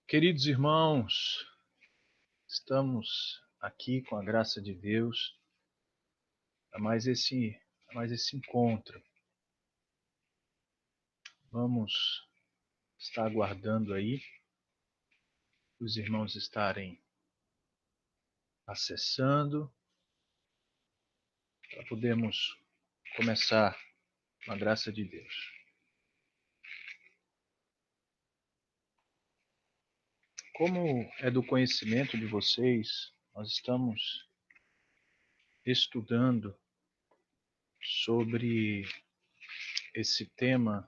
Queridos irmãos, estamos aqui com a graça de Deus a mais esse encontro. Vamos estar aguardando aí os irmãos estarem acessando para podermos começar com a graça de Deus. Como é do conhecimento de vocês, nós estamos estudando sobre esse tema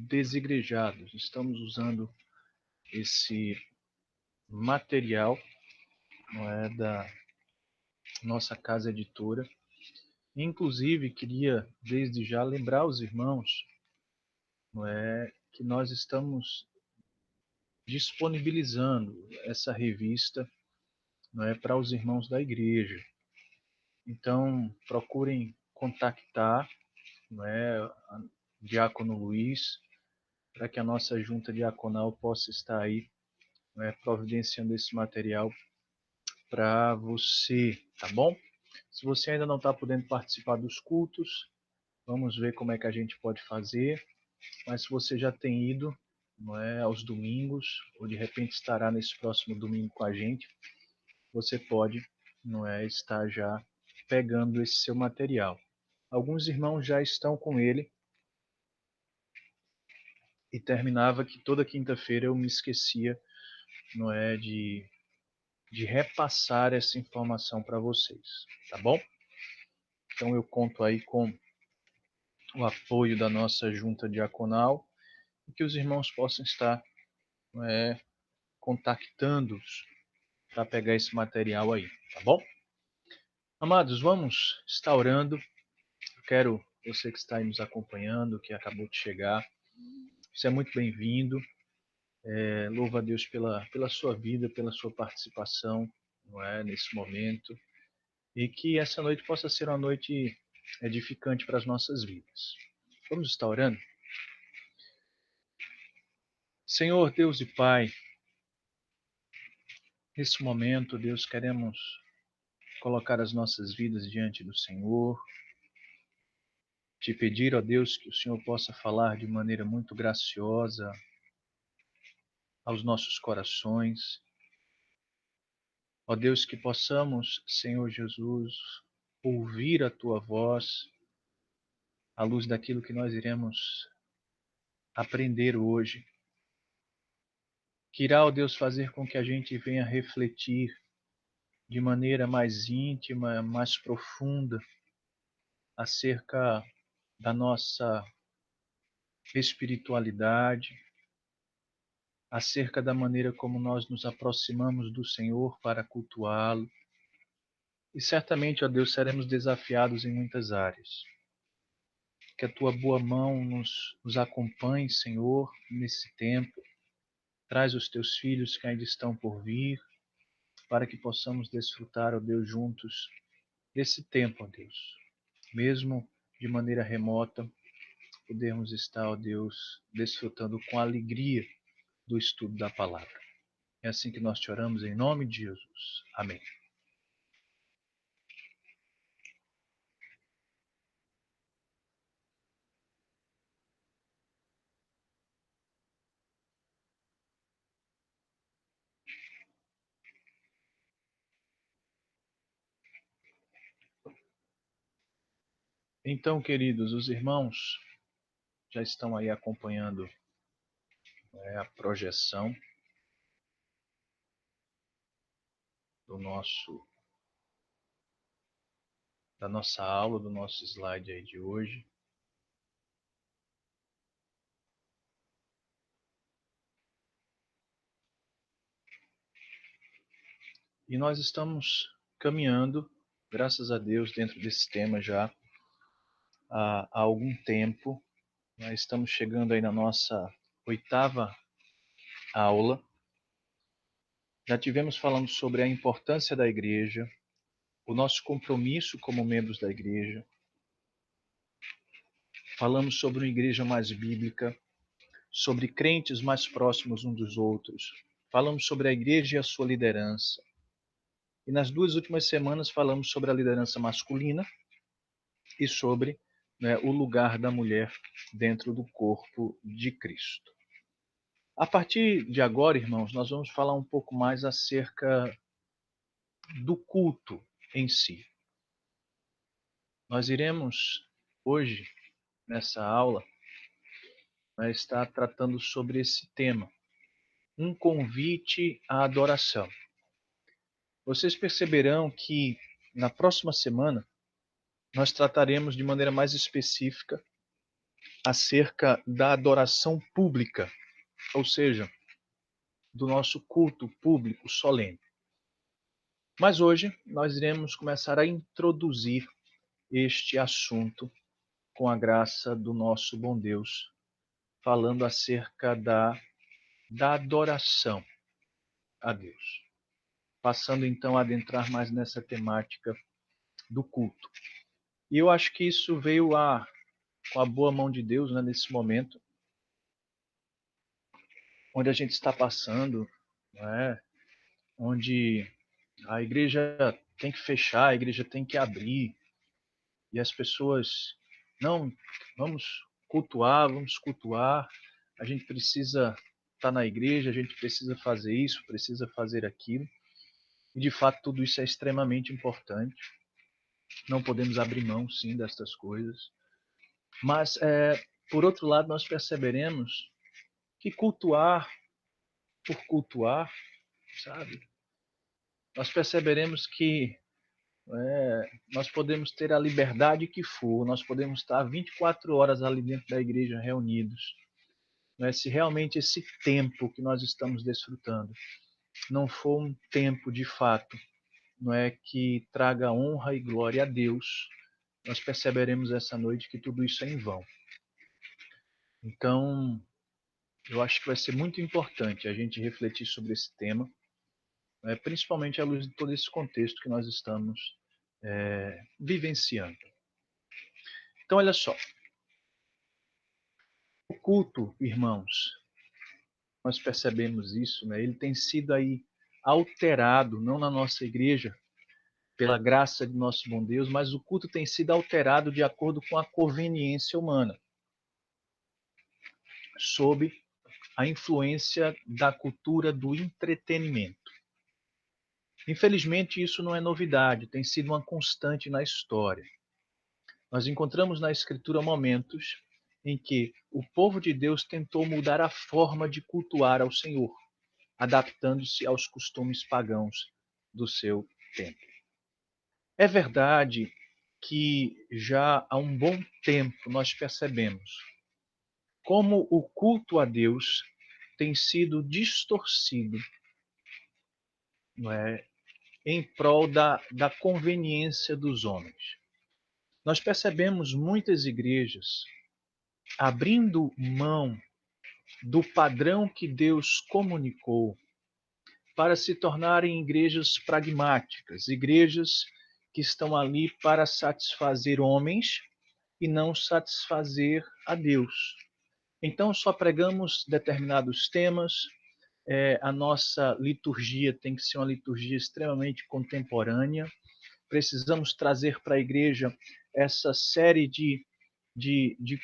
desigrejados. Estamos usando esse material, não é, da nossa casa editora. Inclusive, queria desde já lembrar os irmãos, não é, que nós estamos disponibilizando essa revista, não é, para os irmãos da igreja. Então, procurem contactar, não é, a Diácono Luiz, para que a nossa junta diaconal possa estar aí, não é, providenciando esse material para você, tá bom? Se você ainda não está podendo participar dos cultos, vamos ver como é que a gente pode fazer. Mas se você já tem ido, não é, aos domingos, ou de repente estará nesse próximo domingo com a gente, você pode, não é, estar já pegando esse seu material. Alguns irmãos já estão com ele e terminava que toda quinta-feira eu me esquecia, não é, de repassar essa informação para vocês, tá bom? Então eu conto aí com o apoio da nossa junta diaconal e que os irmãos possam estar, não é, contactando-os para pegar esse material aí, tá bom? Amados, vamos estar orando. Eu quero você que está aí nos acompanhando, que acabou de chegar, você é muito bem-vindo. Louvo a Deus pela sua vida, pela sua participação, não é, nesse momento. E que essa noite possa ser uma noite edificante para as nossas vidas. Vamos estar orando? Senhor, Deus e Pai, nesse momento, Deus, queremos colocar as nossas vidas diante do Senhor, te pedir, ó Deus, que o Senhor possa falar de maneira muito graciosa aos nossos corações. Ó Deus, que possamos, Senhor Jesus, ouvir a Tua voz à luz daquilo que nós iremos aprender hoje. Que irá, ó Deus, fazer com que a gente venha refletir de maneira mais íntima, mais profunda, acerca da nossa espiritualidade, acerca da maneira como nós nos aproximamos do Senhor para cultuá-lo. E certamente, ó Deus, seremos desafiados em muitas áreas. Que a tua boa mão nos acompanhe, Senhor, nesse tempo. Traz os teus filhos que ainda estão por vir, para que possamos desfrutar, ó Deus, juntos desse tempo, ó Deus. Mesmo de maneira remota, podermos estar, ó Deus, desfrutando com alegria do estudo da palavra. É assim que nós te oramos em nome de Jesus. Amém. Então, queridos, os irmãos já estão aí acompanhando, a projeção do da nossa aula, do nosso slide aí de hoje. E nós estamos caminhando, graças a Deus, dentro desse tema já há algum tempo. Nós estamos chegando aí na nossa 8ª aula. Já tivemos falando sobre a importância da igreja, o nosso compromisso como membros da igreja. Falamos sobre uma igreja mais bíblica, sobre crentes mais próximos uns dos outros. falamos sobre a igreja e a sua liderança. E nas 2 últimas semanas falamos sobre a liderança masculina e sobre, né, o lugar da mulher dentro do corpo de Cristo. A partir de agora, irmãos, nós vamos falar um pouco mais acerca do culto em si. Nós iremos hoje, nessa aula, estar tratando sobre esse tema, um convite à adoração. Vocês perceberão que na próxima semana nós trataremos de maneira mais específica acerca da adoração pública, ou seja, do nosso culto público solene. Mas hoje nós iremos começar a introduzir este assunto com a graça do nosso bom Deus, falando acerca da adoração a Deus. Passando então a adentrar mais nessa temática do culto. E eu acho que isso veio com a boa mão de Deus, né, nesse momento, onde a gente está passando, né, onde a igreja tem que fechar, a igreja tem que abrir, e as pessoas, não, vamos cultuar, a gente precisa estar na igreja, a gente precisa fazer isso, precisa fazer aquilo, e de fato tudo isso é extremamente importante, não podemos abrir mão, sim, destas coisas, mas, por outro lado, nós perceberemos que cultuar por cultuar, sabe, nós perceberemos que nós podemos ter a liberdade que for, nós podemos estar 24 horas ali dentro da igreja reunidos. Né? Se realmente esse tempo que nós estamos desfrutando não for um tempo de fato, não é que traga honra e glória a Deus, nós perceberemos essa noite que tudo isso é em vão. Então, eu acho que vai ser muito importante a gente refletir sobre esse tema, né? Principalmente à luz de todo esse contexto que nós estamos vivenciando. Então, olha só. O culto, irmãos, nós percebemos isso, né? Ele tem sido aí alterado, não na nossa igreja, pela graça de nosso bom Deus, mas o culto tem sido alterado de acordo com a conveniência humana, sob a influência da cultura do entretenimento. Infelizmente, isso não é novidade, tem sido uma constante na história. Nós encontramos na Escritura momentos em que o povo de Deus tentou mudar a forma de cultuar ao Senhor, adaptando-se aos costumes pagãos do seu tempo. É verdade que já há um bom tempo nós percebemos como o culto a Deus tem sido distorcido, não é, em prol da conveniência dos homens. Nós percebemos muitas igrejas abrindo mão do padrão que Deus comunicou para se tornarem igrejas pragmáticas, igrejas que estão ali para satisfazer homens e não satisfazer a Deus. Então, só pregamos determinados temas, a nossa liturgia tem que ser uma liturgia extremamente contemporânea, precisamos trazer para a igreja essa série de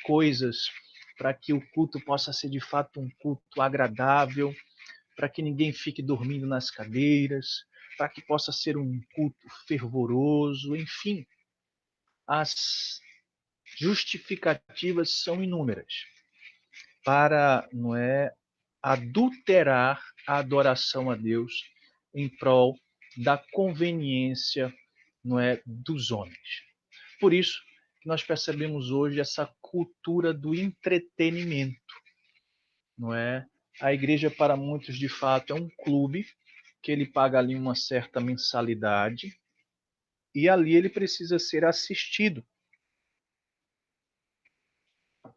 coisas para que o culto possa ser de fato um culto agradável, para que ninguém fique dormindo nas cadeiras, para que possa ser um culto fervoroso, enfim. As justificativas são inúmeras para, não é, adulterar a adoração a Deus em prol da conveniência, não é, dos homens. Por isso que nós percebemos hoje essa cultura do entretenimento, não é? A igreja para muitos de fato é um clube que ele paga ali uma certa mensalidade e ali ele precisa ser assistido,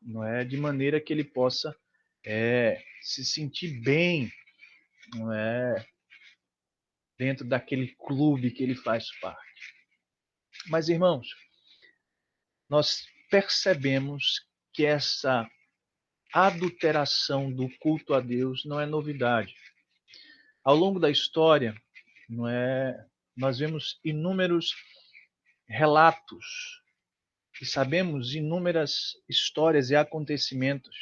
não é, de maneira que ele possa se sentir bem, não é, dentro daquele clube que ele faz parte. Mas, irmãos, nós percebemos que essa adulteração do culto a Deus não é novidade. Ao longo da história, não é, nós vemos inúmeros relatos e sabemos inúmeras histórias e acontecimentos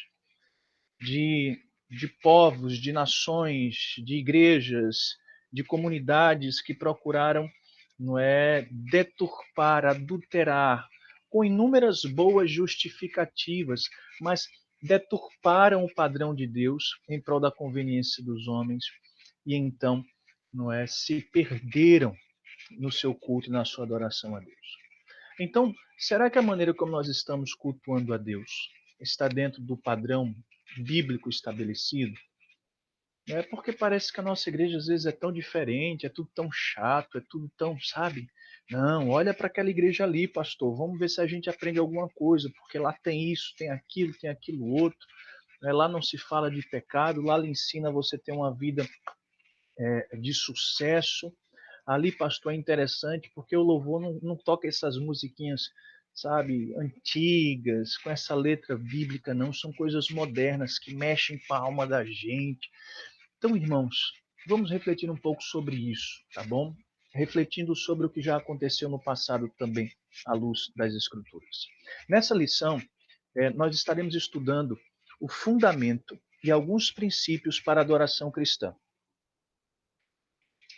de, de povos, de nações, de igrejas, de comunidades que procuraram, não é, deturpar, adulterar, com inúmeras boas justificativas, mas deturparam o padrão de Deus em prol da conveniência dos homens e então, não é, se perderam no seu culto e na sua adoração a Deus. Então, será que a maneira como nós estamos cultuando a Deus está dentro do padrão bíblico estabelecido? É porque parece que a nossa igreja às vezes é tão diferente, é tudo tão chato, é tudo tão, sabe? Não, olha para aquela igreja ali, pastor, vamos ver se a gente aprende alguma coisa, porque lá tem isso, tem aquilo outro. Lá não se fala de pecado, lá lhe ensina você ter uma vida de sucesso. Ali, pastor, é interessante porque o louvor não toca essas musiquinhas, sabe, antigas, com essa letra bíblica, não. São coisas modernas que mexem com a alma da gente. Então, irmãos, vamos refletir um pouco sobre isso, tá bom? Refletindo sobre o que já aconteceu no passado também, à luz das Escrituras. Nessa lição, nós estaremos estudando o fundamento e alguns princípios para a adoração cristã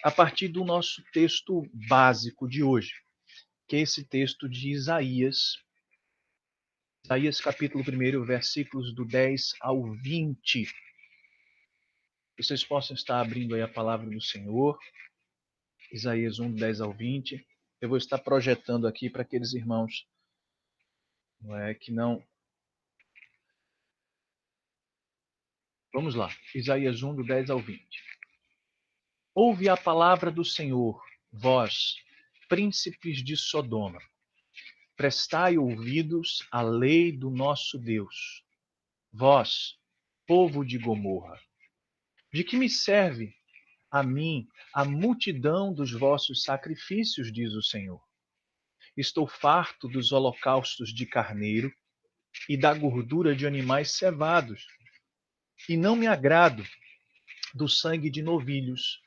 a partir do nosso texto básico de hoje, que é esse texto de Isaías, Isaías capítulo 1, versículos do 10 ao 20. Vocês possam estar abrindo aí a palavra do Senhor, Isaías 1, do 10 ao 20. Eu vou estar projetando aqui para aqueles irmãos que não... Vamos lá, Isaías 1, do 10 ao 20. Ouve a palavra do Senhor, vós, príncipes de Sodoma. Prestai ouvidos à lei do nosso Deus. Vós, povo de Gomorra, de que me serve a mim a multidão dos vossos sacrifícios, diz o Senhor? Estou farto dos holocaustos de carneiro e da gordura de animais cevados, e não me agrado do sangue de novilhos,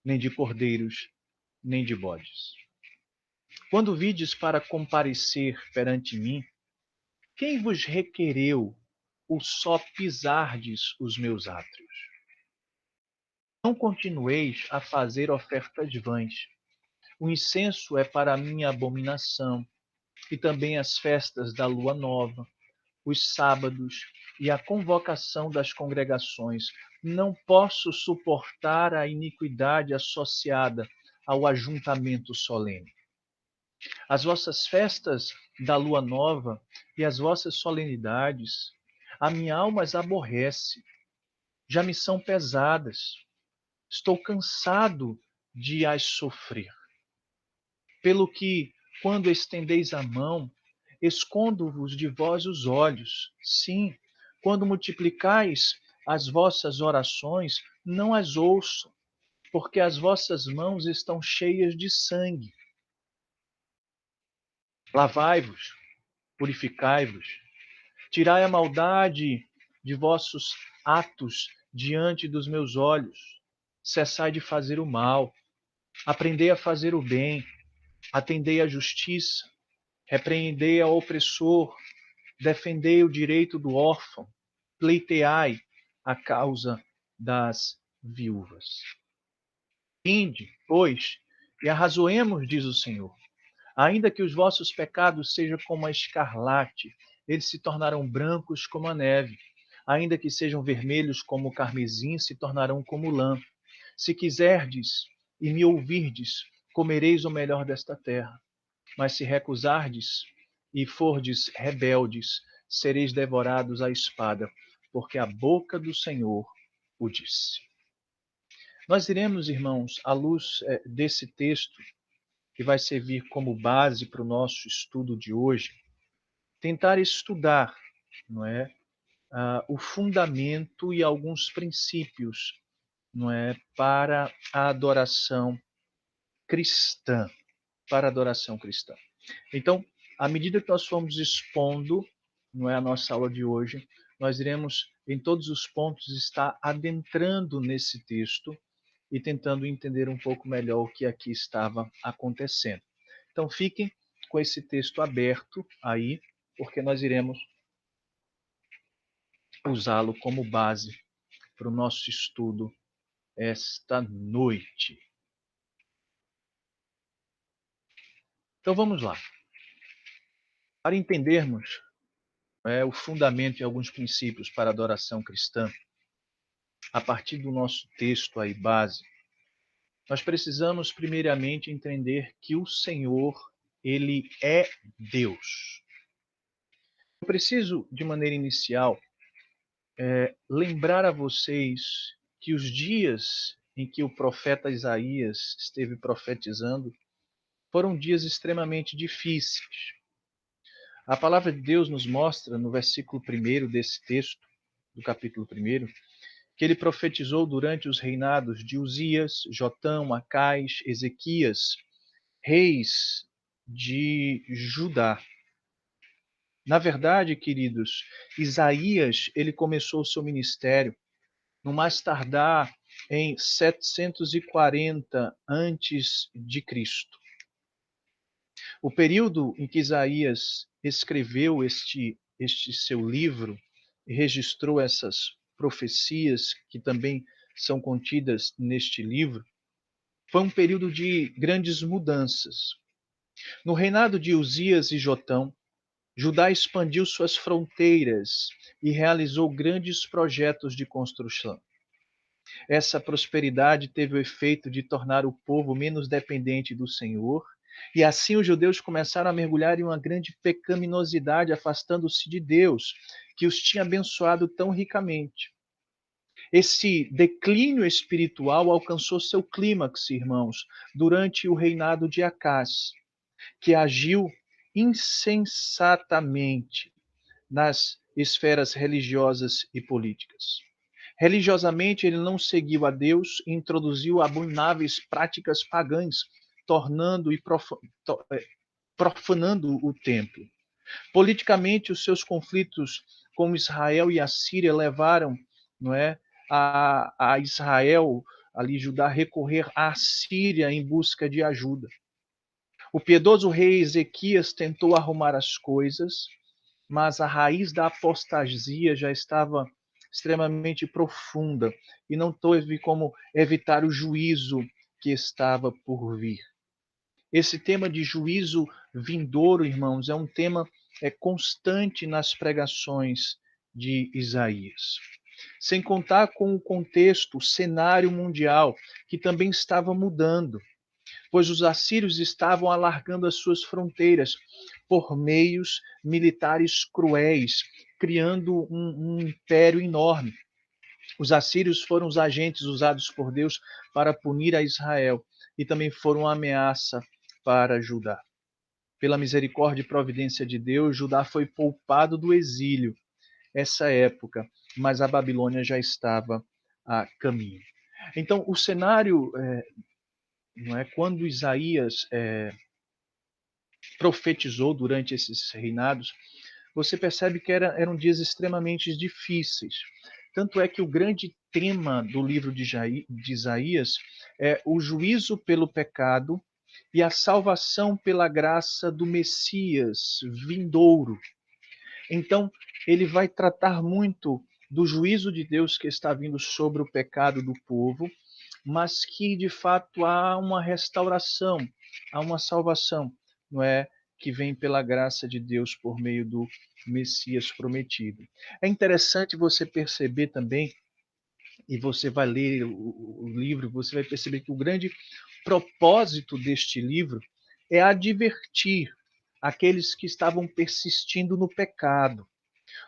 nem de cordeiros, nem de bodes. Quando vides para comparecer perante mim, quem vos requereu o só pisardes os meus átrios? Não continueis a fazer ofertas vãs. O incenso é para a minha abominação, e também as festas da lua nova, os sábados e a convocação das congregações. Não posso suportar a iniquidade associada ao ajuntamento solene. As vossas festas da lua nova e as vossas solenidades, a minha alma as aborrece, já me são pesadas. Estou cansado de as sofrer. Pelo que, quando estendeis a mão, escondo-vos de vós os olhos. Sim, quando multiplicais as vossas orações, não as ouço, porque as vossas mãos estão cheias de sangue. Lavai-vos, purificai-vos, tirai a maldade de vossos atos diante dos meus olhos. Cessai de fazer o mal, aprendei a fazer o bem, atendei à justiça, repreendei ao opressor, defendei o direito do órfão, pleiteai a causa das viúvas. Vinde, pois, e arrazoemos, diz o Senhor. Ainda que os vossos pecados sejam como a escarlate, eles se tornarão brancos como a neve. Ainda que sejam vermelhos como o carmesim, se tornarão como lã. Se quiserdes e me ouvirdes, comereis o melhor desta terra. Mas se recusardes e fordes rebeldes, sereis devorados à espada, porque a boca do Senhor o disse. Nós iremos, irmãos, à luz desse texto, que vai servir como base para o nosso estudo de hoje, tentar estudar, não é, o fundamento e alguns princípios, não é, para a adoração cristã, para a adoração cristã. Então, à medida que nós formos expondo, não é a nossa aula de hoje, nós iremos, em todos os pontos, estar adentrando nesse texto e tentando entender um pouco melhor o que aqui estava acontecendo. Então fiquem com esse texto aberto aí, porque nós iremos usá-lo como base para o nosso estudo esta noite. Então vamos lá. Para entendermos o fundamento e alguns princípios para a adoração cristã, a partir do nosso texto aí base, nós precisamos primeiramente entender que o Senhor, ele é Deus. Eu preciso, de maneira inicial, lembrar a vocês que os dias em que o profeta Isaías esteve profetizando foram dias extremamente difíceis. A palavra de Deus nos mostra, no versículo 1 desse texto, do capítulo 1, que ele profetizou durante os reinados de Uzias, Jotão, Acais, Ezequias, reis de Judá. Na verdade, queridos, Isaías, ele começou o seu ministério no mais tardar em 740 antes de Cristo. O período em que Isaías escreveu este seu livro e registrou essas profecias que também são contidas neste livro, foi um período de grandes mudanças. No reinado de Uzias e Jotão, Judá expandiu suas fronteiras e realizou grandes projetos de construção. Essa prosperidade teve o efeito de tornar o povo menos dependente do Senhor, e assim os judeus começaram a mergulhar em uma grande pecaminosidade, afastando-se de Deus, que os tinha abençoado tão ricamente. Esse declínio espiritual alcançou seu clímax, irmãos, durante o reinado de Acás, que agiu insensatamente nas esferas religiosas e políticas. Religiosamente, ele não seguiu a Deus e introduziu abomináveis práticas pagãs, tornando e profanando o templo. Politicamente, os seus conflitos com Israel e a Síria levaram, não é, a Israel, ali Judá, recorrer à Síria em busca de ajuda. O piedoso rei Ezequias tentou arrumar as coisas, mas a raiz da apostasia já estava extremamente profunda e não teve como evitar o juízo que estava por vir. Esse tema de juízo vindouro, irmãos, é um tema constante nas pregações de Isaías. Sem contar com o contexto, o cenário mundial, que também estava mudando, pois os assírios estavam alargando as suas fronteiras por meios militares cruéis, criando um império enorme. Os assírios foram os agentes usados por Deus para punir a Israel e também foram uma ameaça para Judá. Pela misericórdia e providência de Deus, Judá foi poupado do exílio essa época, mas a Babilônia já estava a caminho. Então, o cenário, não é, quando Isaías profetizou durante esses reinados, você percebe que eram dias extremamente difíceis. Tanto é que o grande tema do livro de Isaías é o juízo pelo pecado e a salvação pela graça do Messias vindouro. Então, ele vai tratar muito do juízo de Deus que está vindo sobre o pecado do povo, mas que de fato há uma restauração, há uma salvação, não é? Que vem pela graça de Deus por meio do Messias prometido. É interessante você perceber também, e você vai ler o livro, você vai perceber que o grande propósito deste livro é advertir aqueles que estavam persistindo no pecado.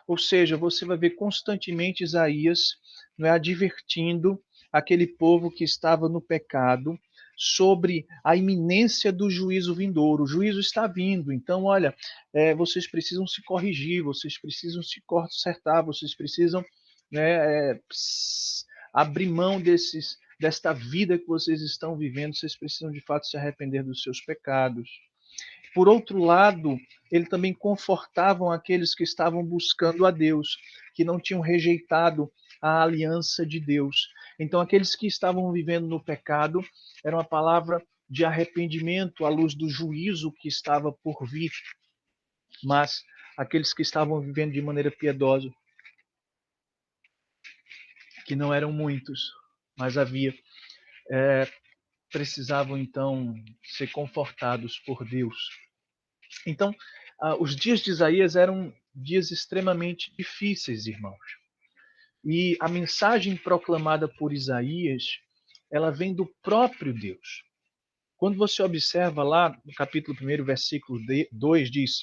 Ou seja, você vai ver constantemente Isaías, não é, advertindo aquele povo que estava no pecado sobre a iminência do juízo vindouro. O juízo está vindo, então, olha, vocês precisam se corrigir, vocês precisam se consertar, vocês precisam, né, abrir mão desta vida que vocês estão vivendo, vocês precisam de fato se arrepender dos seus pecados. Por outro lado, ele também confortavam aqueles que estavam buscando a Deus, que não tinham rejeitado a aliança de Deus. Então, aqueles que estavam vivendo no pecado, era uma palavra de arrependimento à luz do juízo que estava por vir. Mas aqueles que estavam vivendo de maneira piedosa, que não eram muitos, mas havia, precisavam então ser confortados por Deus. Então, os dias de Isaías eram dias extremamente difíceis, irmãos. E a mensagem proclamada por Isaías, ela vem do próprio Deus. Quando você observa lá no capítulo 1, versículo 2, diz: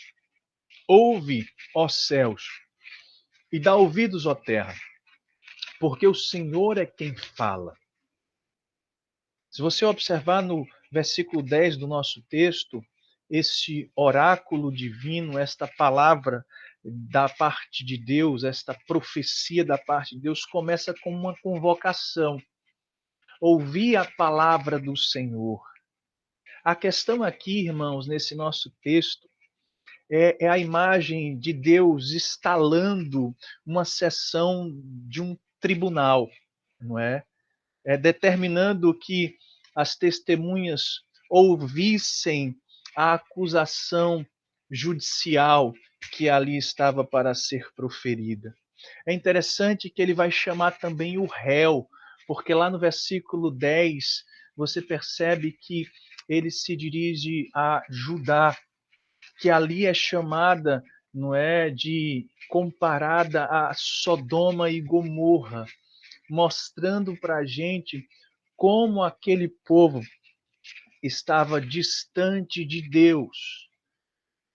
Ouve, ó céus, e dá ouvidos, ó terra, porque o Senhor é quem fala. Se você observar no versículo 10 do nosso texto, este oráculo divino, esta palavra da parte de Deus, esta profecia da parte de Deus, começa com uma convocação. Ouvi a palavra do Senhor. A questão aqui, irmãos, nesse nosso texto, é a imagem de Deus instalando uma sessão de um tribunal, não é? Determinando que as testemunhas ouvissem a acusação judicial que ali estava para ser proferida. É interessante que ele vai chamar também o réu, porque lá no versículo 10 você percebe que ele se dirige a Judá, que ali é chamada, não é, de comparada a Sodoma e Gomorra, mostrando para a gente como aquele povo estava distante de Deus,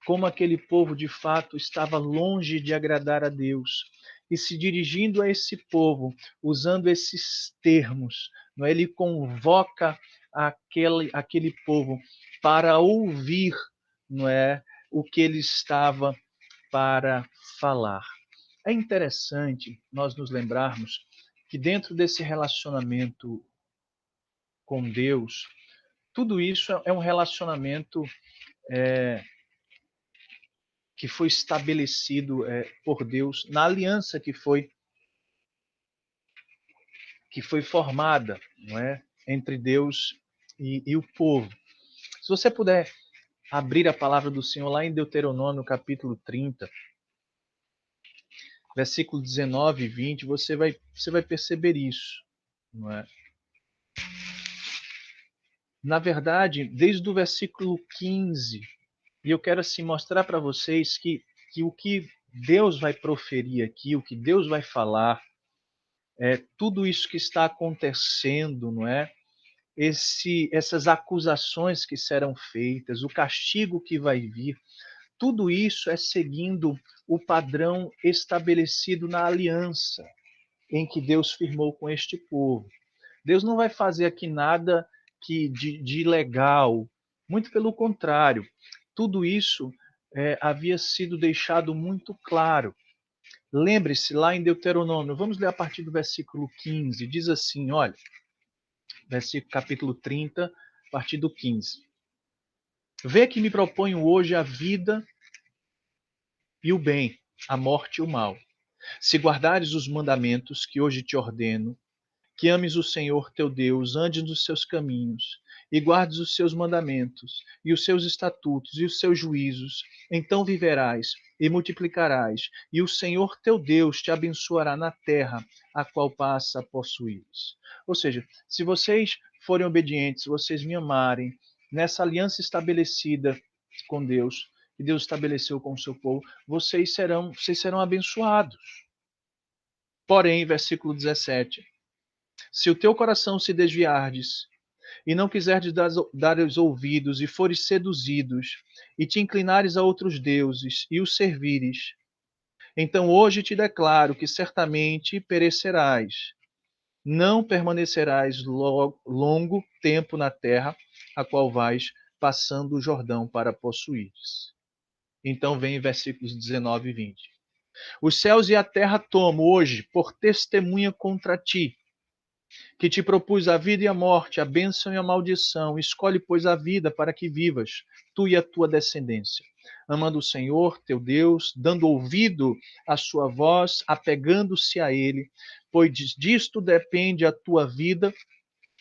como aquele povo de fato estava longe de agradar a Deus. E se dirigindo a esse povo, usando esses termos, não é? Ele convoca aquele povo para ouvir, não é, o que ele estava para falar. É interessante nós nos lembrarmos que dentro desse relacionamento com Deus, tudo isso é um relacionamento que foi estabelecido por Deus na aliança que foi formada, não é, entre Deus e o povo. Se você puder abrir a palavra do Senhor lá em Deuteronômio, capítulo 30, versículo 19 e 20, você vai perceber isso, não é? Na verdade, desde o versículo 15, e eu quero assim mostrar para vocês que o que Deus vai proferir aqui, o que Deus vai falar, tudo isso que está acontecendo, não é? Essas acusações que serão feitas, o castigo que vai vir, tudo isso é seguindo o padrão estabelecido na aliança em que Deus firmou com este povo. Deus não vai fazer aqui nada de ilegal, muito pelo contrário, tudo isso havia sido deixado muito claro. Lembre-se, lá em Deuteronômio, vamos ler a partir do versículo 15, diz assim, olha, versículo capítulo 30, a partir do 15. Vê que me proponho hoje a vida e o bem, a morte e o mal. Se guardares os mandamentos que hoje te ordeno, que ames o Senhor teu Deus, andes nos seus caminhos, e guardes os seus mandamentos, e os seus estatutos, e os seus juízos, então viverás e multiplicarás, e o Senhor teu Deus te abençoará na terra, a qual passa a possuires. Ou seja, se vocês forem obedientes, se vocês me amarem, nessa aliança estabelecida com Deus, que Deus estabeleceu com o seu povo, vocês serão abençoados. Porém, versículo 17, se o teu coração se desviardes, e não quiserdes dar os ouvidos, e fores seduzidos, e te inclinares a outros deuses, e os servires, então hoje te declaro que certamente perecerás, não permanecerás longo tempo na terra, a qual vais passando o Jordão para possuires. Então vem versículos 19 e 20. Os céus e a terra tomo hoje por testemunha contra ti, que te propus a vida e a morte, a bênção e a maldição. Escolhe, pois, a vida para que vivas, tu e a tua descendência. Amando o Senhor, teu Deus, dando ouvido à sua voz, apegando-se a Ele, pois disto depende a tua vida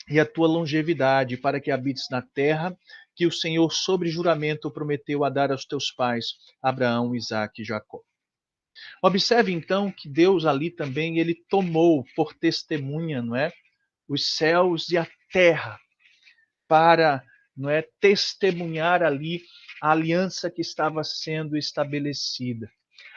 e a tua longevidade, para que habites na terra que o Senhor, sobre juramento, prometeu a dar aos teus pais, Abraão, Isaque e Jacó. Observe então que Deus ali também ele tomou por testemunha, não é, os céus e a terra para, não é, testemunhar ali a aliança que estava sendo estabelecida.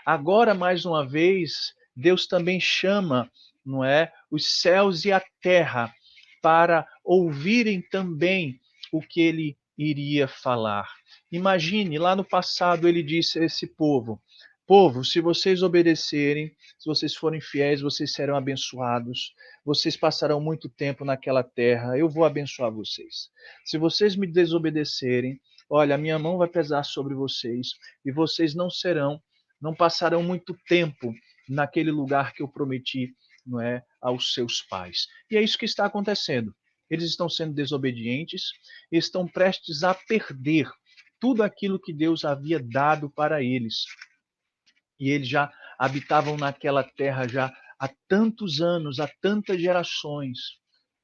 Agora, mais uma vez, Deus também chama, não é, os céus e a terra para ouvirem também o que ele iria falar. Imagine, lá no passado ele disse a esse povo: Povo, se vocês obedecerem, se vocês forem fiéis, vocês serão abençoados. Vocês passarão muito tempo naquela terra. Eu vou abençoar vocês. Se vocês me desobedecerem, olha, a minha mão vai pesar sobre vocês e vocês não passarão muito tempo naquele lugar que eu prometi, não é, aos seus pais. E é isso que está acontecendo. Eles estão sendo desobedientes, estão prestes a perder tudo aquilo que Deus havia dado para eles. E eles já habitavam naquela terra já há tantos anos, há tantas gerações,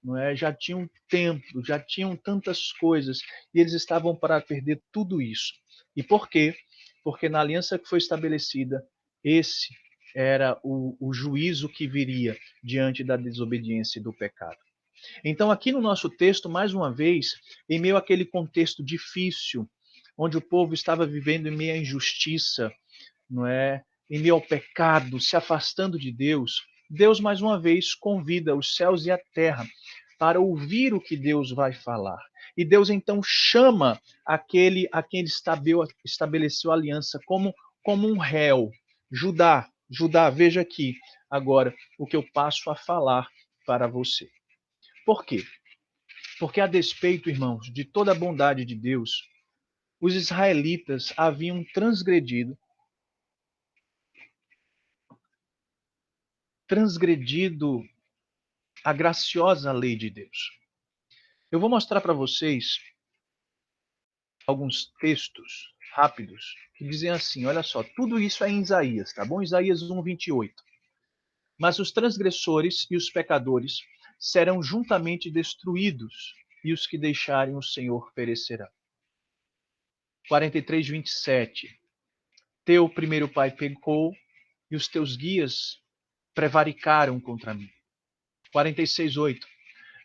não é? Já tinham templo, já tinham tantas coisas, e eles estavam para perder tudo isso. E por quê? Porque na aliança que foi estabelecida, esse era o juízo que viria diante da desobediência e do pecado. Então, aqui no nosso texto, mais uma vez, em meio àquele contexto difícil, onde o povo estava vivendo em meio à injustiça, não é? Em meio ao pecado, se afastando de Deus, Deus mais uma vez convida os céus e a terra para ouvir o que Deus vai falar. E Deus então chama aquele a quem ele estabeleceu a aliança como um réu. Judá, veja aqui agora o que eu passo a falar para você. Por quê? Porque a despeito, irmãos, de toda a bondade de Deus, os israelitas haviam transgredido a graciosa lei de Deus. Eu vou mostrar para vocês alguns textos rápidos que dizem assim, olha só, tudo isso é em Isaías, tá bom? Isaías 1:28. Mas os transgressores e os pecadores serão juntamente destruídos, e os que deixarem o Senhor perecerão. 43:27. Teu primeiro pai pecou, e os teus guias prevaricaram contra mim. 46:8.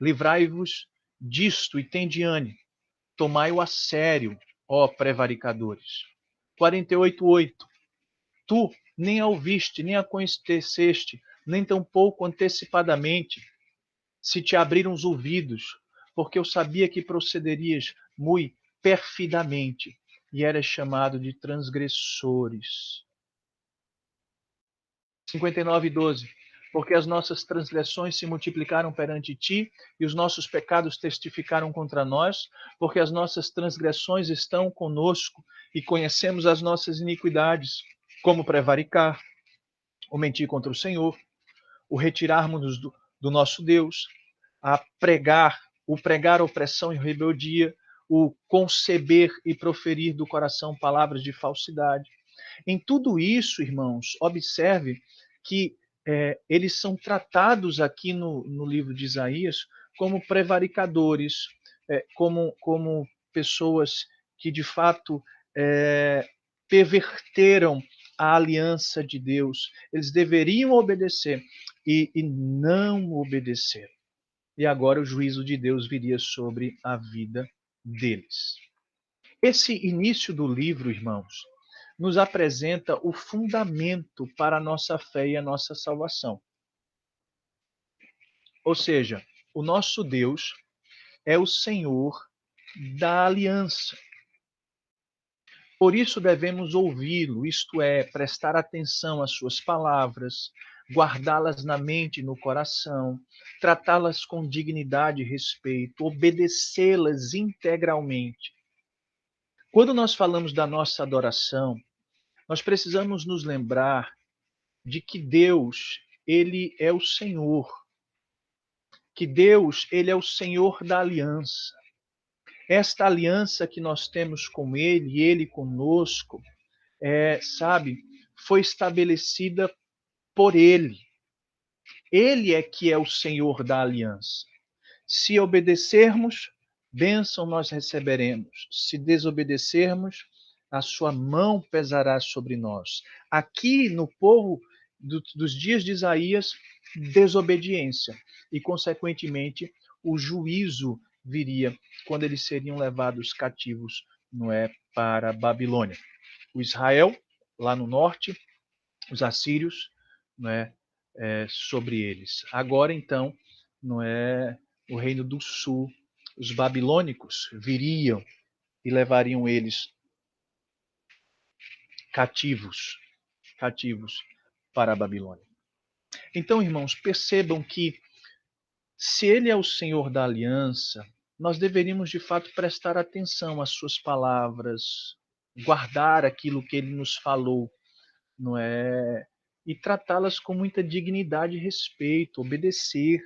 Livrai-vos disto e tende ânimo. Tomai-o a sério, ó prevaricadores. 48:8. Tu nem a ouviste, nem a conheceste, nem tampouco antecipadamente, se te abriram os ouvidos, porque eu sabia que procederias muito perfidamente e eras chamado de transgressores. 59:12. Porque as nossas transgressões se multiplicaram perante ti, e os nossos pecados testificaram contra nós, porque as nossas transgressões estão conosco, e conhecemos as nossas iniquidades, como prevaricar, o mentir contra o Senhor, o retirarmos-nos do nosso Deus, o pregar opressão e rebeldia, o conceber e proferir do coração palavras de falsidade. Em tudo isso, irmãos, observe que eles são tratados aqui no livro de Isaías como prevaricadores, como pessoas que de fato perverteram a aliança de Deus. Eles deveriam obedecer e não obedeceram. E agora o juízo de Deus viria sobre a vida deles. Esse início do livro, irmãos, nos apresenta o fundamento para a nossa fé e a nossa salvação. Ou seja, o nosso Deus é o Senhor da aliança. Por isso devemos ouvi-lo, isto é, prestar atenção às suas palavras, guardá-las na mente e no coração, tratá-las com dignidade e respeito, obedecê-las integralmente. Quando nós falamos da nossa adoração, nós precisamos nos lembrar de que Deus, ele é o Senhor. Que Deus, ele é o Senhor da aliança. Esta aliança que nós temos com ele e ele conosco, sabe, foi estabelecida por ele. Ele é que é o Senhor da aliança. Se obedecermos, bênção nós receberemos. Se desobedecermos, a sua mão pesará sobre nós. Aqui no povo dos dias de Isaías, desobediência. E, consequentemente, o juízo viria quando eles seriam levados cativos, não é, para a Babilônia. O Israel, lá no norte, os assírios, não é, sobre eles. Agora, então, não é o reino do sul, os babilônicos viriam e levariam eles cativos, cativos para a Babilônia. Então, irmãos, percebam que se ele é o Senhor da aliança, nós deveríamos de fato prestar atenção às suas palavras, guardar aquilo que ele nos falou, não é? E tratá-las com muita dignidade e respeito, obedecer.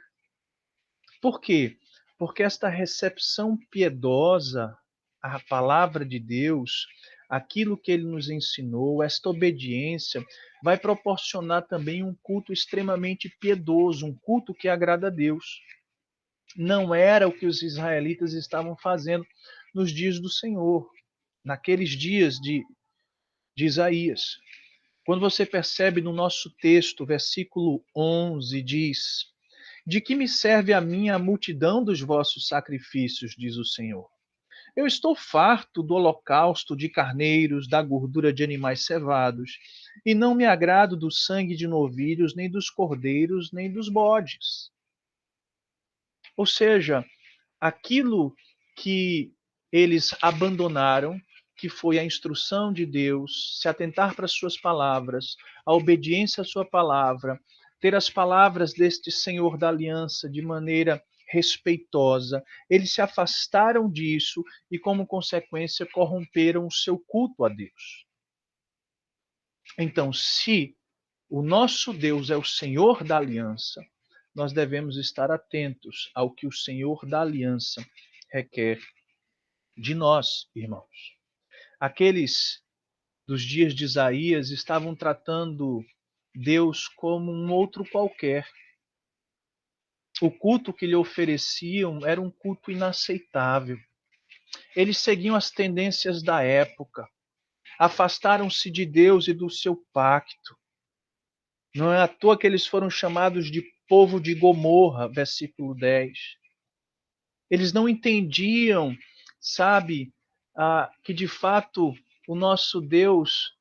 Por quê? Porque esta recepção piedosa à palavra de Deus, aquilo que ele nos ensinou, esta obediência, vai proporcionar também um culto extremamente piedoso, um culto que agrada a Deus. Não era o que os israelitas estavam fazendo nos dias do Senhor, naqueles dias de Isaías. Quando você percebe no nosso texto, versículo 11, diz: De que me serve a mim a multidão dos vossos sacrifícios, diz o Senhor? Eu estou farto do holocausto de carneiros, da gordura de animais cevados, e não me agrado do sangue de novilhos, nem dos cordeiros, nem dos bodes. Ou seja, aquilo que eles abandonaram, que foi a instrução de Deus, se atentar para as suas palavras, a obediência à sua palavra, ter as palavras deste Senhor da aliança de maneira respeitosa, eles se afastaram disso e, como consequência, corromperam o seu culto a Deus. Então, se o nosso Deus é o Senhor da aliança, nós devemos estar atentos ao que o Senhor da aliança requer de nós, irmãos. Aqueles dos dias de Isaías estavam tratando Deus como um outro qualquer. O culto que lhe ofereciam era um culto inaceitável. Eles seguiam as tendências da época, afastaram-se de Deus e do seu pacto. Não é à toa que eles foram chamados de povo de Gomorra, versículo 10. Eles não entendiam, sabe, que de fato o nosso Deus,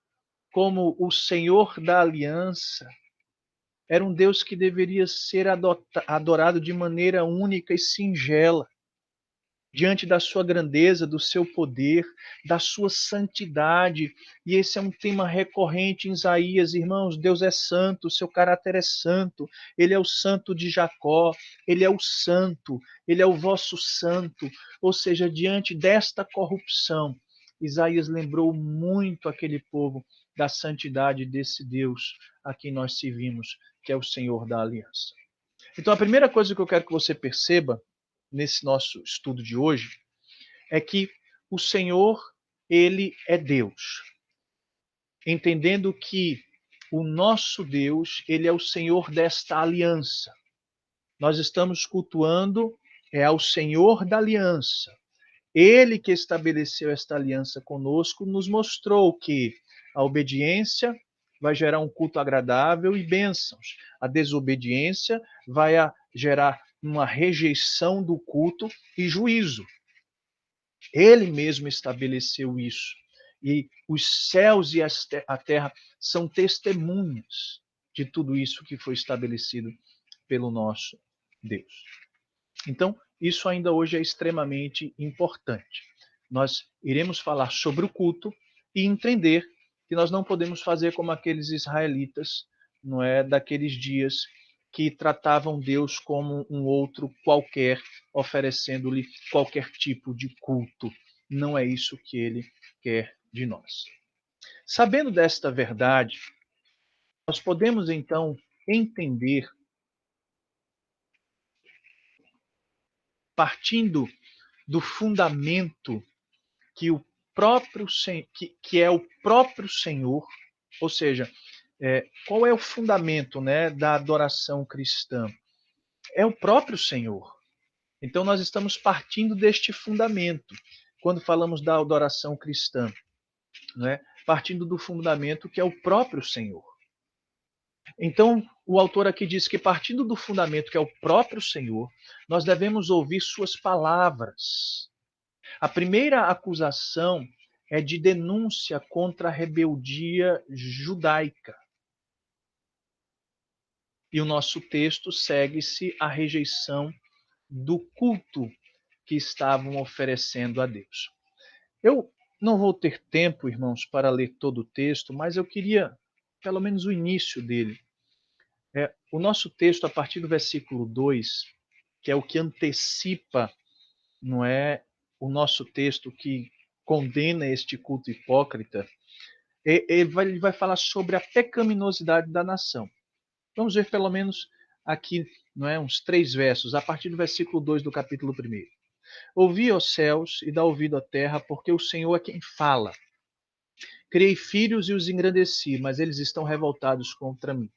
como o Senhor da aliança, era um Deus que deveria ser adorado de maneira única e singela, diante da sua grandeza, do seu poder, da sua santidade. E esse é um tema recorrente em Isaías, irmãos. Deus é santo, o seu caráter é santo. Ele é o santo de Jacó, ele é o santo, ele é o vosso santo. Ou seja, diante desta corrupção, Isaías lembrou muito aquele povo da santidade desse Deus a quem nós servimos, que é o Senhor da aliança. Então, a primeira coisa que eu quero que você perceba nesse nosso estudo de hoje é que o Senhor, ele é Deus. Entendendo que o nosso Deus, ele é o Senhor desta aliança. Nós estamos cultuando ao Senhor da aliança. Ele que estabeleceu esta aliança conosco nos mostrou que a obediência vai gerar um culto agradável e bênçãos. A desobediência vai gerar uma rejeição do culto e juízo. Ele mesmo estabeleceu isso. E os céus e a terra são testemunhas de tudo isso que foi estabelecido pelo nosso Deus. Então, isso ainda hoje é extremamente importante. Nós iremos falar sobre o culto e entender que nós não podemos fazer como aqueles israelitas, não é, daqueles dias que tratavam Deus como um outro qualquer, oferecendo-lhe qualquer tipo de culto. Não é isso que ele quer de nós. Sabendo desta verdade, nós podemos então entender, partindo do fundamento que o próprio que é o próprio Senhor, ou seja, qual é o fundamento, né, da adoração cristã? É o próprio Senhor. Então nós estamos partindo deste fundamento quando falamos da adoração cristã, né? Partindo do fundamento que é o próprio Senhor. Então, o autor aqui diz que partindo do fundamento que é o próprio Senhor, nós devemos ouvir suas palavras. A primeira acusação é de denúncia contra a rebeldia judaica. E o nosso texto segue-se a rejeição do culto que estavam oferecendo a Deus. Eu não vou ter tempo, irmãos, para ler todo o texto, mas eu queria, pelo menos o início dele. O nosso texto, a partir do versículo 2, que é o que antecipa, não é, o nosso texto que condena este culto hipócrita, ele vai falar sobre a pecaminosidade da nação. Vamos ver pelo menos aqui, não é, uns 3 versos, a partir do versículo 2 do capítulo 1. Ouvi, ó céus, e dá ouvido à terra, porque o Senhor é quem fala. Criei filhos e os engrandeci, mas eles estão revoltados contra mim.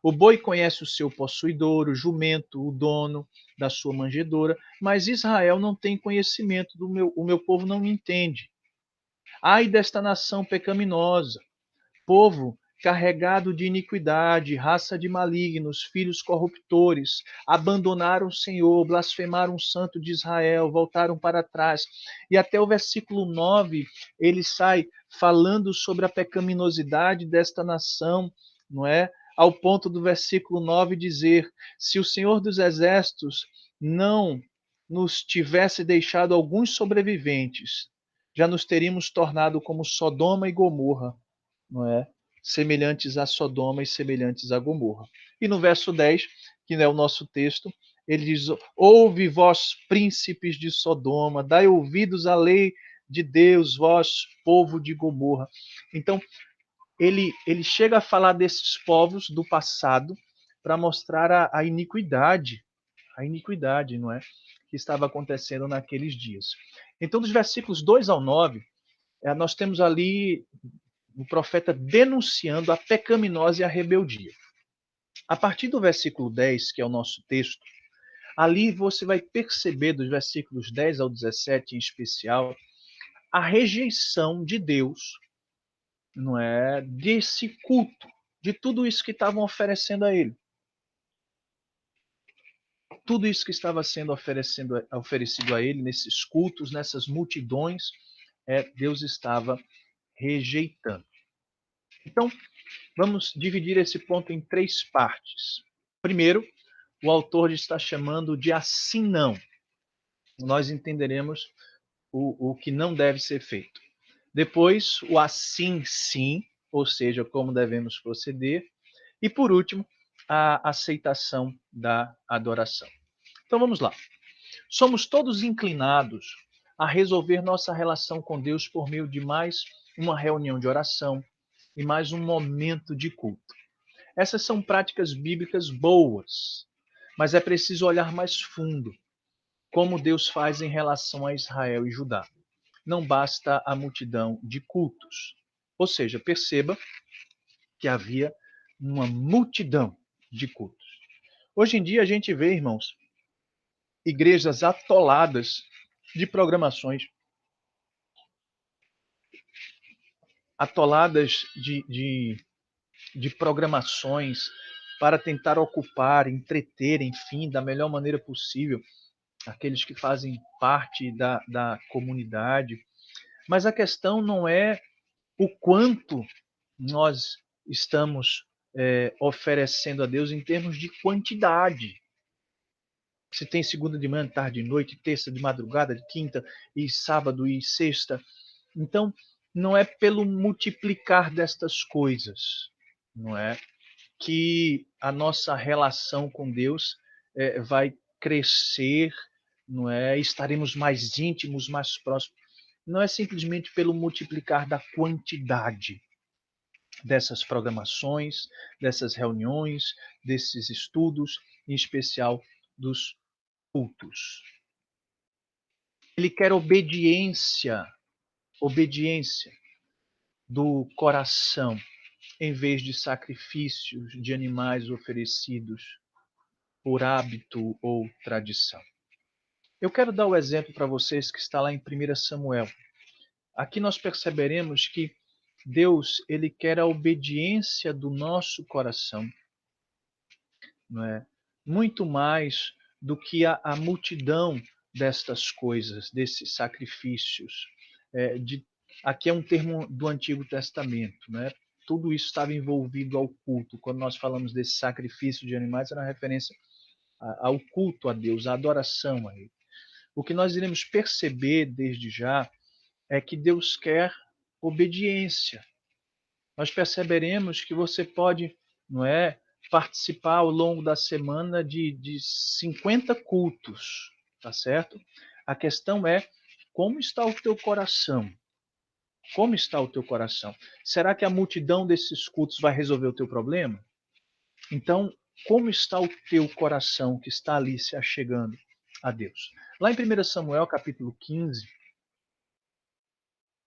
O boi conhece o seu possuidor, o jumento, o dono da sua manjedoura, mas Israel não tem conhecimento o meu povo não me entende. Ai desta nação pecaminosa, povo carregado de iniquidade, raça de malignos, filhos corruptores, abandonaram o Senhor, blasfemaram o Santo de Israel, voltaram para trás. E até o versículo 9, ele sai falando sobre a pecaminosidade desta nação, não é? Ao ponto do versículo 9 dizer: se o Senhor dos Exércitos não nos tivesse deixado alguns sobreviventes, já nos teríamos tornado como Sodoma e Gomorra, não é? Semelhantes a Sodoma e semelhantes a Gomorra. E no verso 10, que é o nosso texto, ele diz: ouve vós, príncipes de Sodoma, dai ouvidos à lei de Deus, vós, povo de Gomorra. Então, ele chega a falar desses povos do passado para mostrar a iniquidade, não é? Que estava acontecendo naqueles dias. Então, dos versículos 2 ao 9, nós temos ali o profeta denunciando a pecaminosa e a rebeldia. A partir do versículo 10, que é o nosso texto, ali você vai perceber, dos versículos 10 ao 17 em especial, a rejeição de Deus, não é, desse culto, de tudo isso que estavam oferecendo a ele. Tudo isso que estava sendo oferecido a ele, nesses cultos, nessas multidões, Deus estava rejeitando. Então, vamos dividir esse ponto em 3 partes. Primeiro, o autor está chamando de assim não. Nós entenderemos o que não deve ser feito. Depois, o assim sim, ou seja, como devemos proceder. E por último, a aceitação da adoração. Então vamos lá. Somos todos inclinados a resolver nossa relação com Deus por meio de mais uma reunião de oração e mais um momento de culto. Essas são práticas bíblicas boas, mas é preciso olhar mais fundo, como Deus faz em relação a Israel e Judá. Não basta a multidão de cultos. Ou seja, perceba que havia uma multidão de cultos. Hoje em dia a gente vê, irmãos, igrejas atoladas de programações, atoladas de programações para tentar ocupar, entreter, enfim, da melhor maneira possível aqueles que fazem parte da comunidade. Mas a questão não é o quanto nós estamos oferecendo a Deus em termos de quantidade. Se tem segunda de manhã, tarde, noite, terça de madrugada, de quinta e sábado e sexta. Então, não é pelo multiplicar destas coisas, não é, que a nossa relação com Deus vai crescer, não é? Estaremos mais íntimos, mais próximos. Não é simplesmente pelo multiplicar da quantidade dessas programações, dessas reuniões, desses estudos, em especial dos cultos. Ele quer obediência do coração. em vez de sacrifícios de animais oferecidos por hábito ou tradição. Eu quero dar o exemplo para vocês que está lá em 1 Samuel. Aqui nós perceberemos que Deus, ele quer a obediência do nosso coração, não é? Muito mais do que a multidão destas coisas, desses sacrifícios. É, aqui é um termo do Antigo Testamento, né? Tudo isso estava envolvido ao culto. Quando nós falamos desse sacrifício de animais, era uma referência ao culto a Deus, à adoração a Ele. O que nós iremos perceber desde já é que Deus quer obediência. Nós perceberemos que você pode, não é, participar ao longo da semana de 50 cultos, tá certo? A questão é como está o teu coração? Como está o teu coração? Será que a multidão desses cultos vai resolver o teu problema? Então, como está o teu coração que está ali se achegando a Deus? Lá em 1 Samuel, capítulo 15,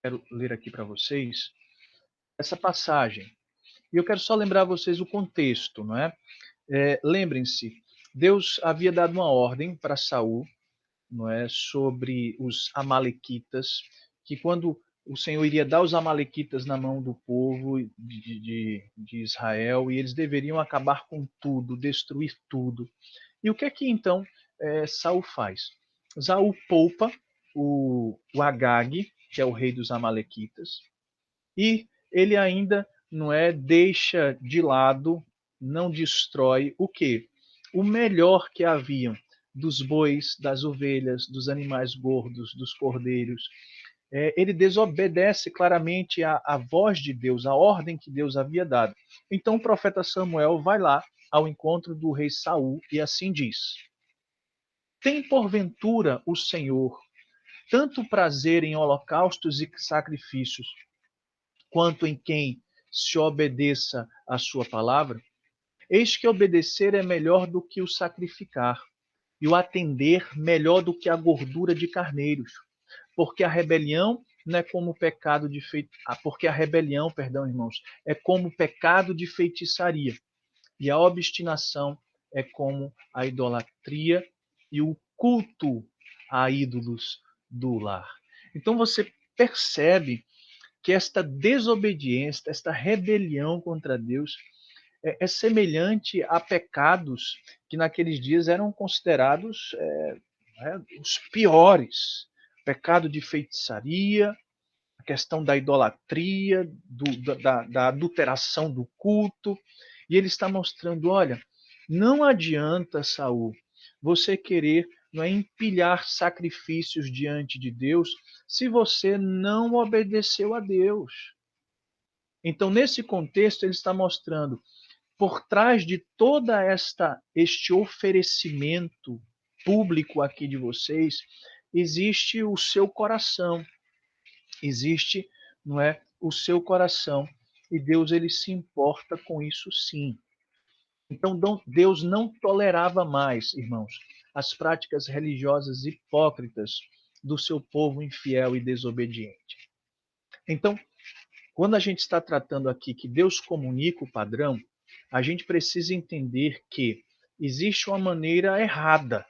quero ler aqui para vocês essa passagem. E eu quero só lembrar vocês o contexto, não é? Lembrem-se, Deus havia dado uma ordem para Saul, não é, sobre os amalequitas, que quando o Senhor iria dar os amalequitas na mão do povo de Israel, e eles deveriam acabar com tudo, destruir tudo. E o que é que então Saul faz? Saul poupa o Agag, que é o rei dos amalequitas, e ele ainda não é deixa de lado, não destrói o quê? O melhor que haviam dos bois, das ovelhas, dos animais gordos, dos cordeiros. Ele desobedece claramente a voz de Deus, a ordem que Deus havia dado. Então o profeta Samuel vai lá ao encontro do rei Saul e assim diz: Tem porventura o Senhor tanto prazer em holocaustos e sacrifícios, quanto em quem se obedeça à sua palavra? Eis que obedecer é melhor do que o sacrificar, e o atender melhor do que a gordura de carneiros, porque a rebelião não é como o pecado de porque a rebelião, perdão, irmãos, é como o pecado de feitiçaria, e a obstinação é como a idolatria e o culto a ídolos do lar. Então você percebe que esta desobediência, esta rebelião contra Deus é semelhante a pecados que naqueles dias eram considerados os piores. Pecado de feitiçaria, a questão da idolatria, da adulteração do culto. E ele está mostrando, olha, não adianta, Saul, você querer não é, empilhar sacrifícios diante de Deus se você não obedeceu a Deus. Então, nesse contexto, ele está mostrando, por trás de toda este oferecimento público aqui de vocês, existe o seu coração, existe, não é, o seu coração, e Deus ele se importa com isso sim. Então Deus não tolerava mais, irmãos, as práticas religiosas hipócritas do seu povo infiel e desobediente. Então, quando a gente está tratando aqui que Deus comunica o padrão, a gente precisa entender que existe uma maneira errada,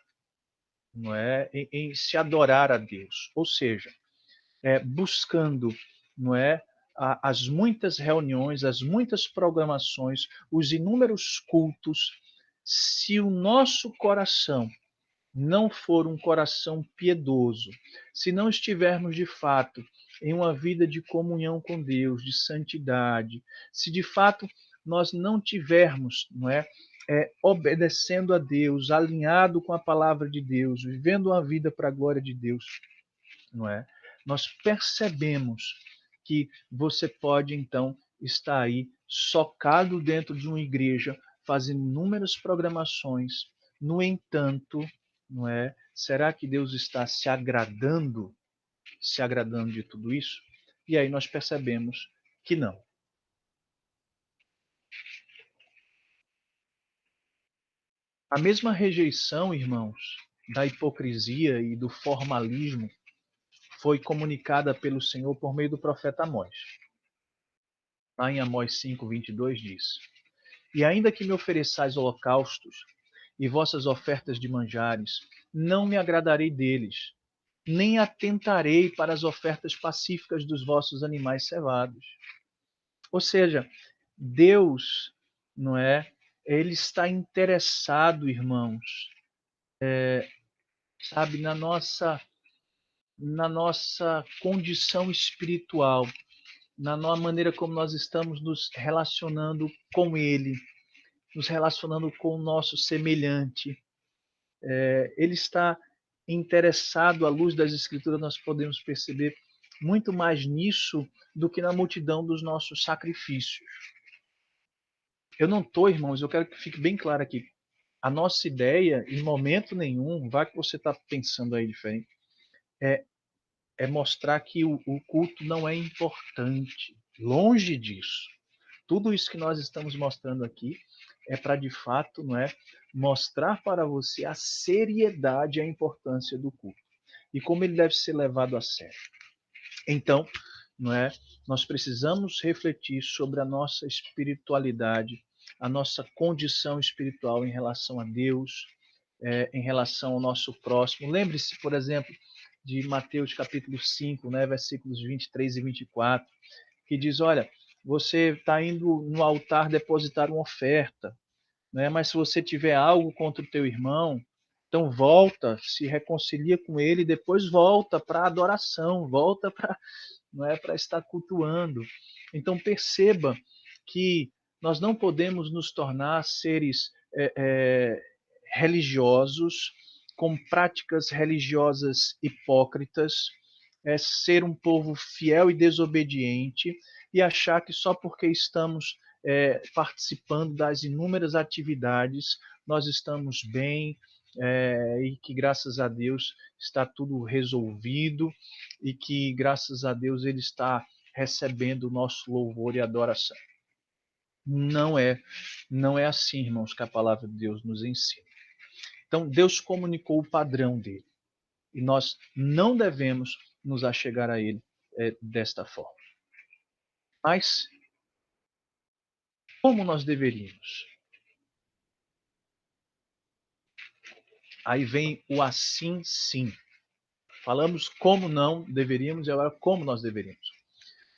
não é, em se adorar a Deus. Ou seja, buscando, não é, as muitas reuniões, as muitas programações, os inúmeros cultos, se o nosso coração não for um coração piedoso, se não estivermos de fato em uma vida de comunhão com Deus, de santidade, se de fato nós não tivermos, não é, obedecendo a Deus, alinhado com a palavra de Deus, vivendo uma vida para a glória de Deus, não é? Nós percebemos que você pode então estar aí socado dentro de uma igreja, fazendo inúmeras programações. No entanto, não é? Será que Deus está se agradando de tudo isso? E aí nós percebemos que não. A mesma rejeição, irmãos, da hipocrisia e do formalismo foi comunicada pelo Senhor por meio do profeta Amós. lá em Amós 5:22 diz: E ainda que me ofereçais holocaustos e vossas ofertas de manjares, não me agradarei deles, nem atentarei para as ofertas pacíficas dos vossos animais cevados. Ou seja, Deus, não é? Ele está interessado, irmãos, sabe, na nossa condição espiritual, na maneira como nós estamos nos relacionando com Ele, nos relacionando com o nosso semelhante. Ele está interessado, à luz das Escrituras, nós podemos perceber muito mais nisso do que na multidão dos nossos sacrifícios. Eu não estou, irmãos, eu quero que fique bem claro aqui. A nossa ideia, em momento nenhum, vai que você está pensando aí diferente, é, é mostrar que o culto não é importante. Longe disso. Tudo isso que nós estamos mostrando aqui é para, de fato, não é, mostrar para você a seriedade e a importância do culto e como ele deve ser levado a sério. Então, não é, nós precisamos refletir sobre a nossa espiritualidade, a nossa condição espiritual em relação a Deus, em relação ao nosso próximo. Lembre-se, por exemplo, de Mateus capítulo 5, né, versículos 23 e 24, que diz, olha, você está indo no altar depositar uma oferta, né? Mas se você tiver algo contra o teu irmão, então volta, se reconcilia com ele, e depois volta para a adoração, volta para, não é, para estar cultuando. Então perceba que nós não podemos nos tornar seres religiosos com práticas religiosas hipócritas, ser um povo fiel e desobediente e achar que só porque estamos participando das inúmeras atividades nós estamos bem, e que graças a Deus está tudo resolvido e que graças a Deus ele está recebendo o nosso louvor e adoração. Não é assim, irmãos, que a palavra de Deus nos ensina. Então, Deus comunicou o padrão dele e nós não devemos nos achegar a ele desta forma. Mas como nós deveríamos? Aí vem o assim sim. Falamos como não deveríamos e agora como nós deveríamos.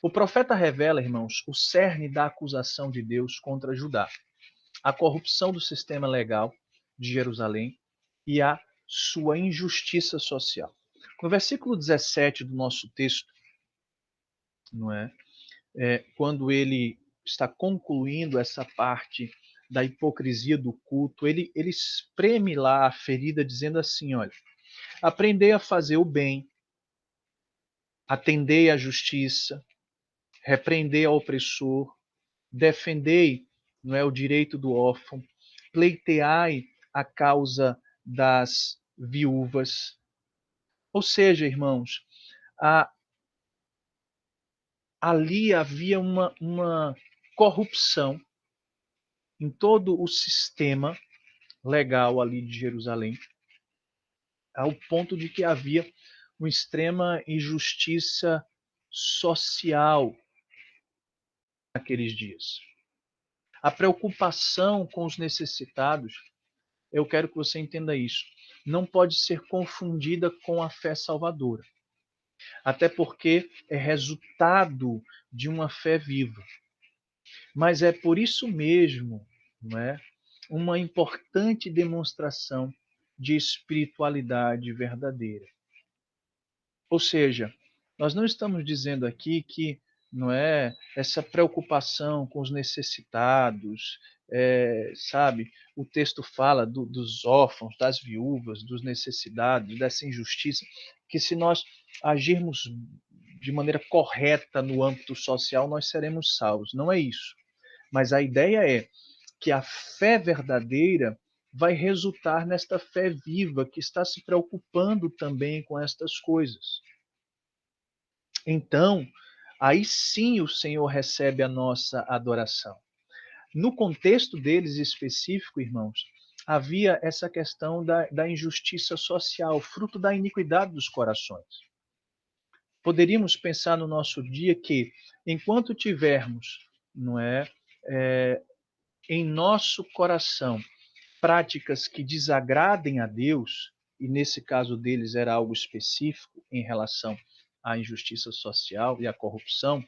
O profeta revela, irmãos, o cerne da acusação de Deus contra Judá, a corrupção do sistema legal de Jerusalém e a sua injustiça social. No versículo 17 do nosso texto, não é? Quando ele está concluindo essa parte da hipocrisia do culto, ele espreme lá a ferida dizendo assim, olha, aprendei a fazer o bem, atendei à justiça, repreendei ao opressor, defendei, não é, o direito do órfão, pleiteai a causa das viúvas. Ou seja, irmãos, ali havia uma corrupção em todo o sistema legal ali de Jerusalém, ao ponto de que havia uma extrema injustiça social naqueles dias. A preocupação com os necessitados, eu quero que você entenda isso, não pode ser confundida com a fé salvadora, até porque é resultado de uma fé viva. Mas é por isso mesmo, não é, uma importante demonstração de espiritualidade verdadeira. Ou seja, nós não estamos dizendo aqui que não é essa preocupação com os necessitados, sabe? O texto fala dos órfãos, das viúvas, dos necessitados, dessa injustiça, que se nós agirmos de maneira correta no âmbito social, nós seremos salvos. Não é isso. Mas a ideia é que a fé verdadeira vai resultar nesta fé viva que está se preocupando também com estas coisas. Então, aí sim o Senhor recebe a nossa adoração. No contexto deles específico, irmãos, havia essa questão da injustiça social, fruto da iniquidade dos corações. Poderíamos pensar no nosso dia que, enquanto tivermos, não é, é em nosso coração práticas que desagradem a Deus, e nesse caso deles era algo específico em relação à injustiça social e à corrupção,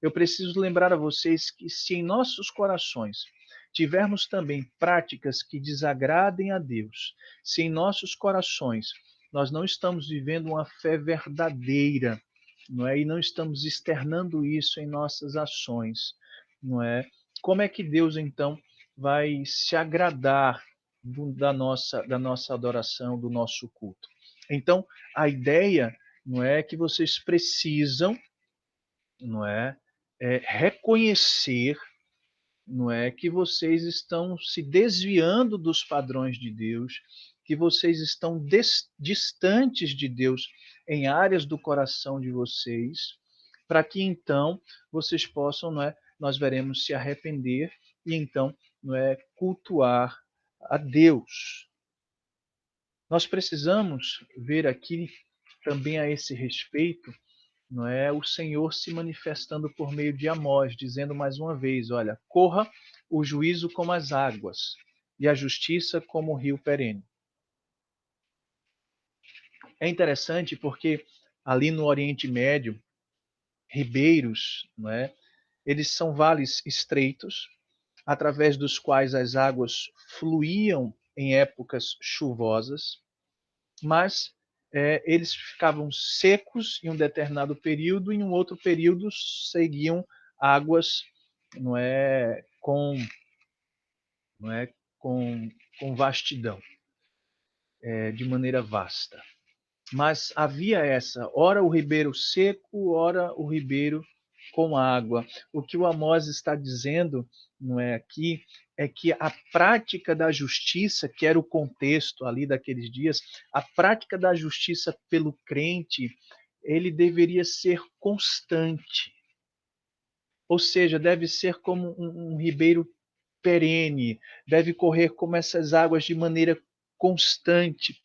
eu preciso lembrar a vocês que se em nossos corações tivermos também práticas que desagradem a Deus, se em nossos corações nós não estamos vivendo uma fé verdadeira, não é? E não estamos externando isso em nossas ações, não é? Como é que Deus então vai se agradar da nossa adoração, do nosso culto? Então, a ideia não é que vocês precisam, não é, reconhecer, não é, que vocês estão se desviando dos padrões de Deus, que vocês estão distantes de Deus em áreas do coração de vocês, para que então vocês possam, não é, nós veremos se arrepender e então, não é, cultuar a Deus. Nós precisamos ver aqui também a esse respeito, não é, o Senhor se manifestando por meio de Amós, dizendo mais uma vez, olha, corra o juízo como as águas e a justiça como o rio perene. É interessante porque ali no Oriente Médio, ribeiros, não é, eles são vales estreitos, através dos quais as águas fluíam em épocas chuvosas, mas eles ficavam secos em um determinado período e em um outro período seguiam águas, não é, não é, com vastidão, de maneira vasta. Mas havia essa, ora o ribeiro seco, ora o ribeiro com água. O que o Amós está dizendo, não é aqui, é que a prática da justiça, que era o contexto ali daqueles dias, a prática da justiça pelo crente, ele deveria ser constante. Ou seja, deve ser como um ribeiro perene, deve correr como essas águas de maneira constante,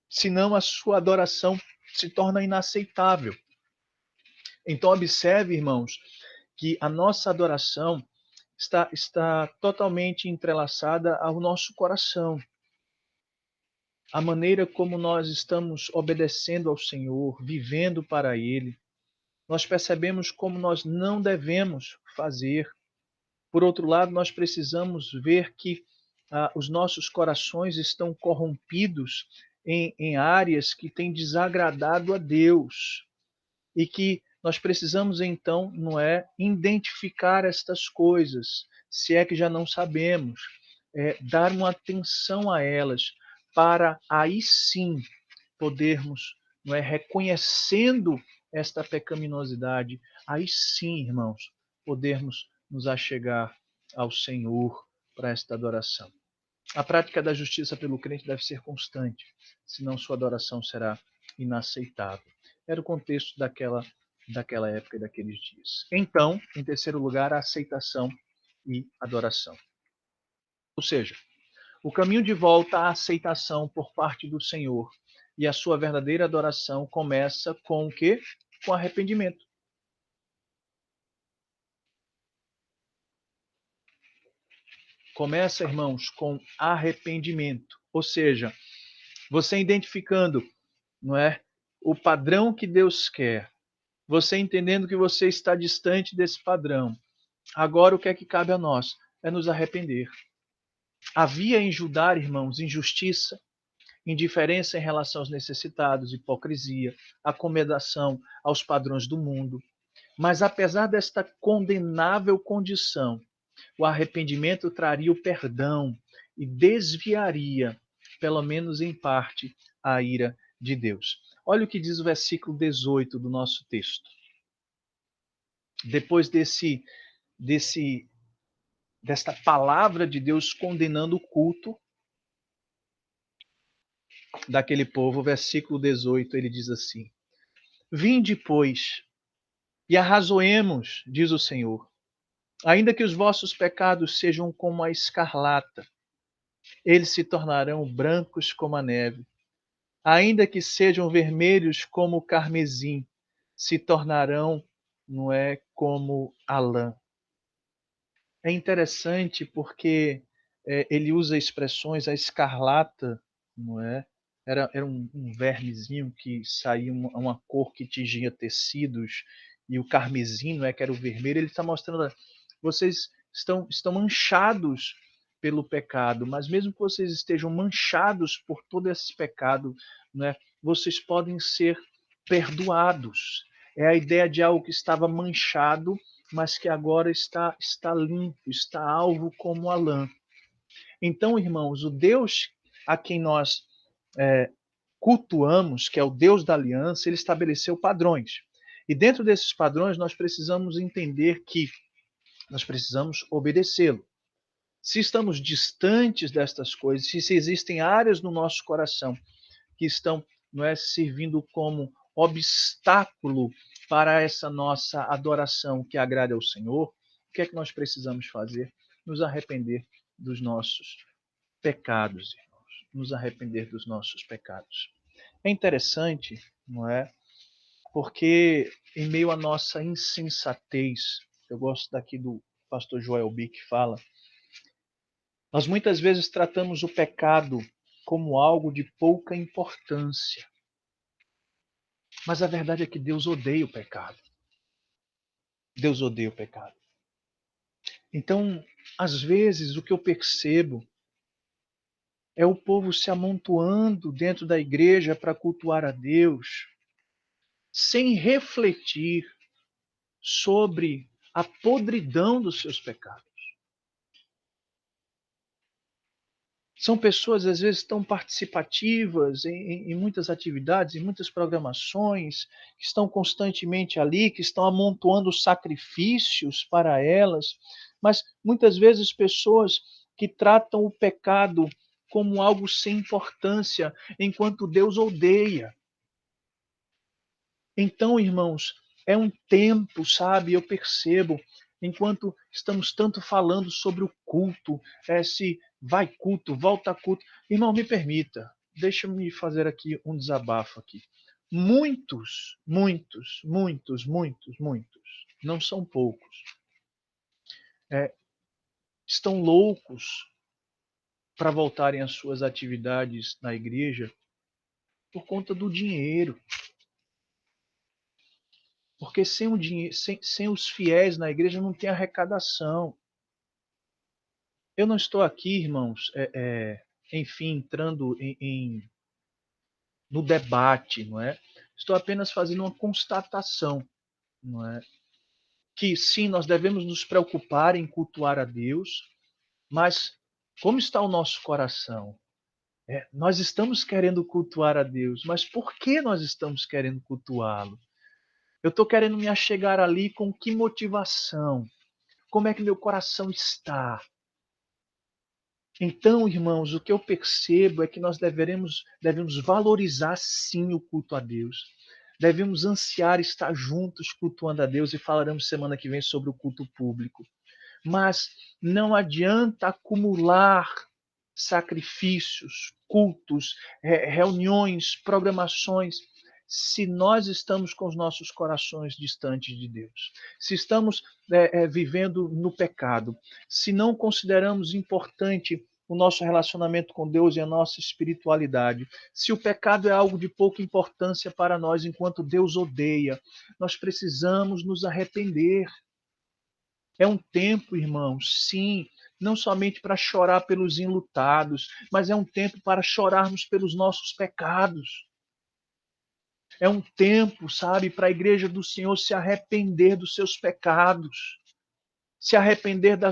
senão a sua adoração se torna inaceitável. Então, observe, irmãos, que a nossa adoração está totalmente entrelaçada ao nosso coração. A maneira como nós estamos obedecendo ao Senhor, vivendo para Ele, nós percebemos como nós não devemos fazer. Por outro lado, nós precisamos ver que os nossos corações estão corrompidos em áreas que têm desagradado a Deus e que nós precisamos então, não é, identificar estas coisas, se é que já não sabemos, dar uma atenção a elas, para aí sim podermos, não é, reconhecendo esta pecaminosidade, aí sim, irmãos, podermos nos achegar ao Senhor para esta adoração. A prática da justiça pelo crente deve ser constante, senão sua adoração será inaceitável. Era o contexto daquela época e daqueles dias. Então, em terceiro lugar, a aceitação e adoração. Ou seja, o caminho de volta à aceitação por parte do Senhor e a sua verdadeira adoração começa com o quê? Com arrependimento. Começa, irmãos, com arrependimento. Ou seja, você identificando, não é, o padrão que Deus quer, você entendendo que você está distante desse padrão. Agora o que é que cabe a nós? É nos arrepender. Havia em Judá, irmãos, injustiça, indiferença em relação aos necessitados, hipocrisia, acomodação aos padrões do mundo. Mas apesar desta condenável condição, o arrependimento traria o perdão e desviaria, pelo menos em parte, a ira de Deus. Olha o que diz o versículo 18 do nosso texto. Depois desta palavra de Deus condenando o culto daquele povo, versículo 18, ele diz assim: Vinde, pois, e arrazoemos, diz o Senhor, ainda que os vossos pecados sejam como a escarlata, eles se tornarão brancos como a neve. Ainda que sejam vermelhos como o carmesim, se tornarão, não é, como a lã. É interessante porque ele usa expressões, a escarlata, não é? Era um vermezinho que saía uma cor que tingia tecidos, e o carmesim, não é, que era o vermelho. Ele está mostrando, vocês estão manchados pelo pecado, mas mesmo que vocês estejam manchados por todo esse pecado, não é, vocês podem ser perdoados. É a ideia de algo que estava manchado, mas que agora está limpo, está alvo como a lã. Então, irmãos, o Deus a quem nós cultuamos, que é o Deus da aliança, ele estabeleceu padrões. E dentro desses padrões, nós precisamos entender que nós precisamos obedecê-lo. Se estamos distantes destas coisas, se existem áreas no nosso coração que estão, não é, servindo como obstáculo para essa nossa adoração que agrade ao Senhor, o que é que nós precisamos fazer? Nos arrepender dos nossos pecados, irmãos. Nos arrepender dos nossos pecados. É interessante, não é? Porque em meio à nossa insensatez, eu gosto daqui do pastor Joel B que fala, nós muitas vezes tratamos o pecado como algo de pouca importância. Mas a verdade é que Deus odeia o pecado. Deus odeia o pecado. Então, às vezes, o que eu percebo é o povo se amontoando dentro da igreja para cultuar a Deus, sem refletir sobre a podridão dos seus pecados. São pessoas, às vezes, tão participativas em muitas atividades, em muitas programações, que estão constantemente ali, que estão amontoando sacrifícios para elas, mas muitas vezes pessoas que tratam o pecado como algo sem importância, enquanto Deus odeia. Então, irmãos, é um tempo, sabe? Eu percebo, enquanto estamos tanto falando sobre o culto, se vai culto, volta culto. Irmão, me permita, deixa-me fazer aqui um desabafo aqui. Muitos, não são poucos, é, estão loucos para voltarem às suas atividades na igreja por conta do dinheiro. Porque sem o dinheiro, sem os fiéis na igreja não tem arrecadação. Eu não estou aqui, irmãos, enfim, entrando no debate, não é? Estou apenas fazendo uma constatação, não é? Que sim, nós devemos nos preocupar em cultuar a Deus, mas como está o nosso coração? Nós estamos querendo cultuar a Deus, mas por que nós estamos querendo cultuá-lo? Eu estou querendo me achegar ali com que motivação? Como é que meu coração está? Então, irmãos, o que eu percebo é que nós devemos valorizar sim o culto a Deus. Devemos ansiar estar juntos cultuando a Deus, e falaremos semana que vem sobre o culto público. Mas não adianta acumular sacrifícios, cultos, reuniões, programações, se nós estamos com os nossos corações distantes de Deus, se estamos vivendo no pecado, se não consideramos importante o nosso relacionamento com Deus e a nossa espiritualidade, se o pecado é algo de pouca importância para nós, enquanto Deus odeia, nós precisamos nos arrepender. É um tempo, irmãos, sim, não somente para chorar pelos enlutados, mas é um tempo para chorarmos pelos nossos pecados. É um tempo, sabe, para a igreja do Senhor se arrepender dos seus pecados, se arrepender da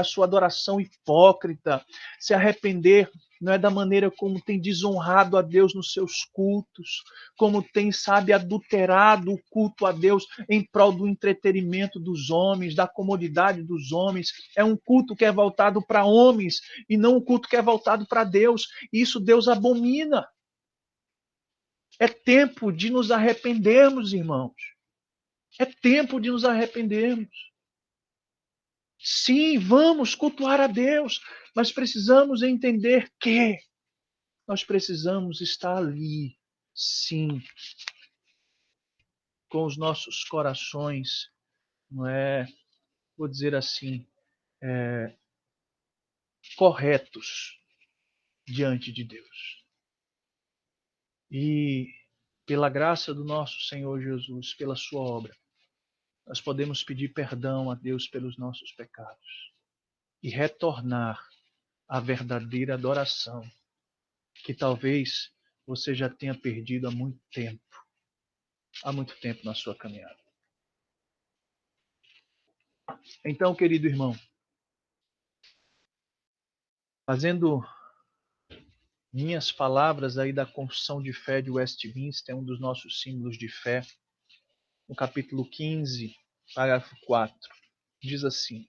sua adoração hipócrita, se arrepender, não é, da maneira como tem desonrado a Deus nos seus cultos, como tem, sabe, adulterado o culto a Deus em prol do entretenimento dos homens, da comodidade dos homens. É um culto que é voltado para homens e não um culto que é voltado para Deus. Isso Deus abomina. É tempo de nos arrependermos, irmãos. É tempo de nos arrependermos. Sim, vamos cultuar a Deus, mas precisamos entender que nós precisamos estar ali, sim, com os nossos corações, não é? Vou dizer assim, corretos diante de Deus. E pela graça do nosso Senhor Jesus, pela sua obra, nós podemos pedir perdão a Deus pelos nossos pecados e retornar à verdadeira adoração que talvez você já tenha perdido há muito tempo na sua caminhada. Então, querido irmão, fazendo minhas palavras aí da Confissão de Fé de Westminster, um dos nossos símbolos de fé, no capítulo 15, parágrafo 4, diz assim: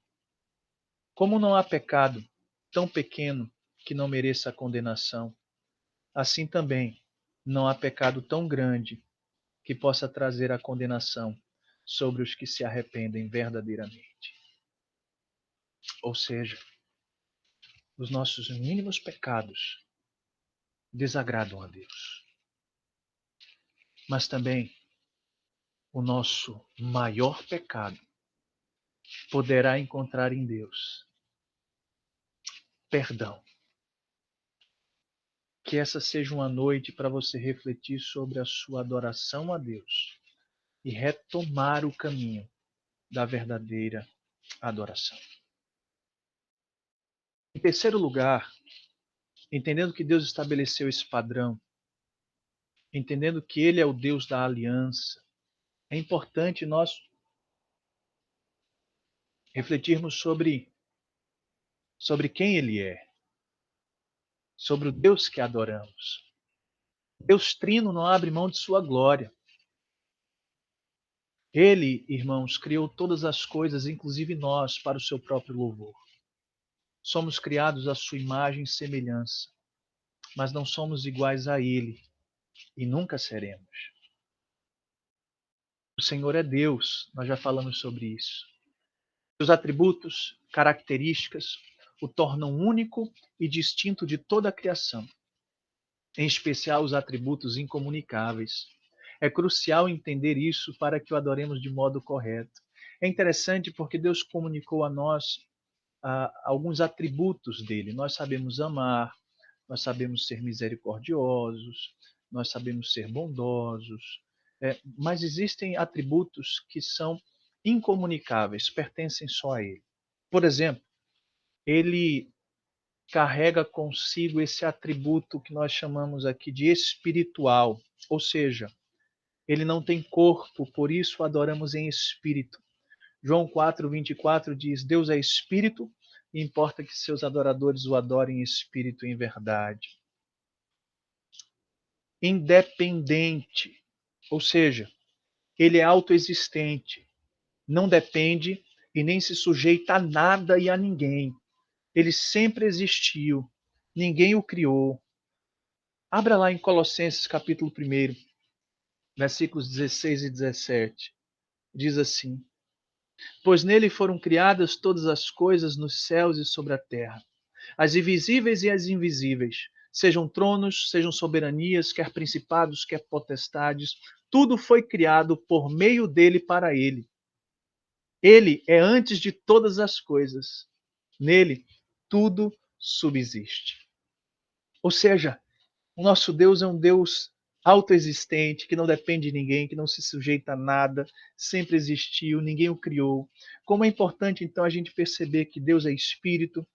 como não há pecado tão pequeno que não mereça a condenação, assim também não há pecado tão grande que possa trazer a condenação sobre os que se arrependem verdadeiramente. Ou seja, os nossos mínimos pecados desagradam a Deus. Mas também o nosso maior pecado poderá encontrar em Deus perdão. Que essa seja uma noite para você refletir sobre a sua adoração a Deus e retomar o caminho da verdadeira adoração. Em terceiro lugar, entendendo que Deus estabeleceu esse padrão, entendendo que Ele é o Deus da aliança, é importante nós refletirmos sobre quem Ele é, sobre o Deus que adoramos. Deus Trino não abre mão de sua glória. Ele, irmãos, criou todas as coisas, inclusive nós, para o seu próprio louvor. Somos criados à sua imagem e semelhança, mas não somos iguais a Ele e nunca seremos. O Senhor é Deus, nós já falamos sobre isso. Seus atributos, características, o tornam único e distinto de toda a criação, em especial os atributos incomunicáveis. É crucial entender isso para que o adoremos de modo correto. É interessante porque Deus comunicou a nós alguns atributos dele. Nós sabemos amar, nós sabemos ser misericordiosos, nós sabemos ser bondosos, mas existem atributos que são incomunicáveis, pertencem só a ele. Por exemplo, ele carrega consigo esse atributo que nós chamamos aqui de espiritual, ou seja, ele não tem corpo, por isso o adoramos em espírito. João 4:24 diz: Deus é espírito e importa que seus adoradores o adorem em espírito e em verdade. Independente, ou seja, ele é autoexistente, não depende e nem se sujeita a nada e a ninguém. Ele sempre existiu, ninguém o criou. Abra lá em Colossenses capítulo 1, versículos 16 e 17. Diz assim: pois nele foram criadas todas as coisas nos céus e sobre a terra, as invisíveis e as invisíveis, sejam tronos, sejam soberanias, quer principados, quer potestades, tudo foi criado por meio dele para ele. Ele é antes de todas as coisas. Nele tudo subsiste. Ou seja, o nosso Deus é um Deus autoexistente, que não depende de ninguém, que não se sujeita a nada, sempre existiu, ninguém o criou. Como é importante, então, a gente perceber que Deus é Espírito,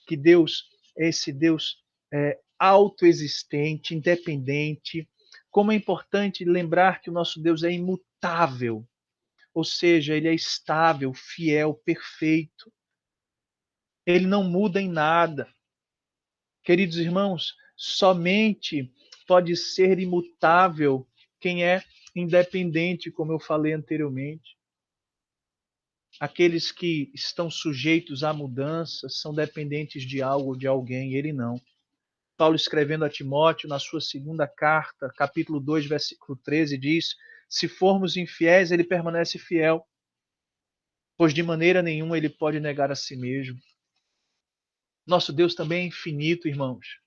que Deus é esse Deus autoexistente, independente. Como é importante lembrar que o nosso Deus é imutável, ou seja, ele é estável, fiel, perfeito. Ele não muda em nada. Queridos irmãos, somente pode ser imutável quem é independente, como eu falei anteriormente. Aqueles que estão sujeitos à mudança são dependentes de algo ou de alguém, ele não. Paulo, escrevendo a Timóteo, na sua segunda carta, capítulo 2, versículo 13, diz: se formos infiéis, ele permanece fiel, pois de maneira nenhuma ele pode negar a si mesmo. Nosso Deus também é infinito, irmãos.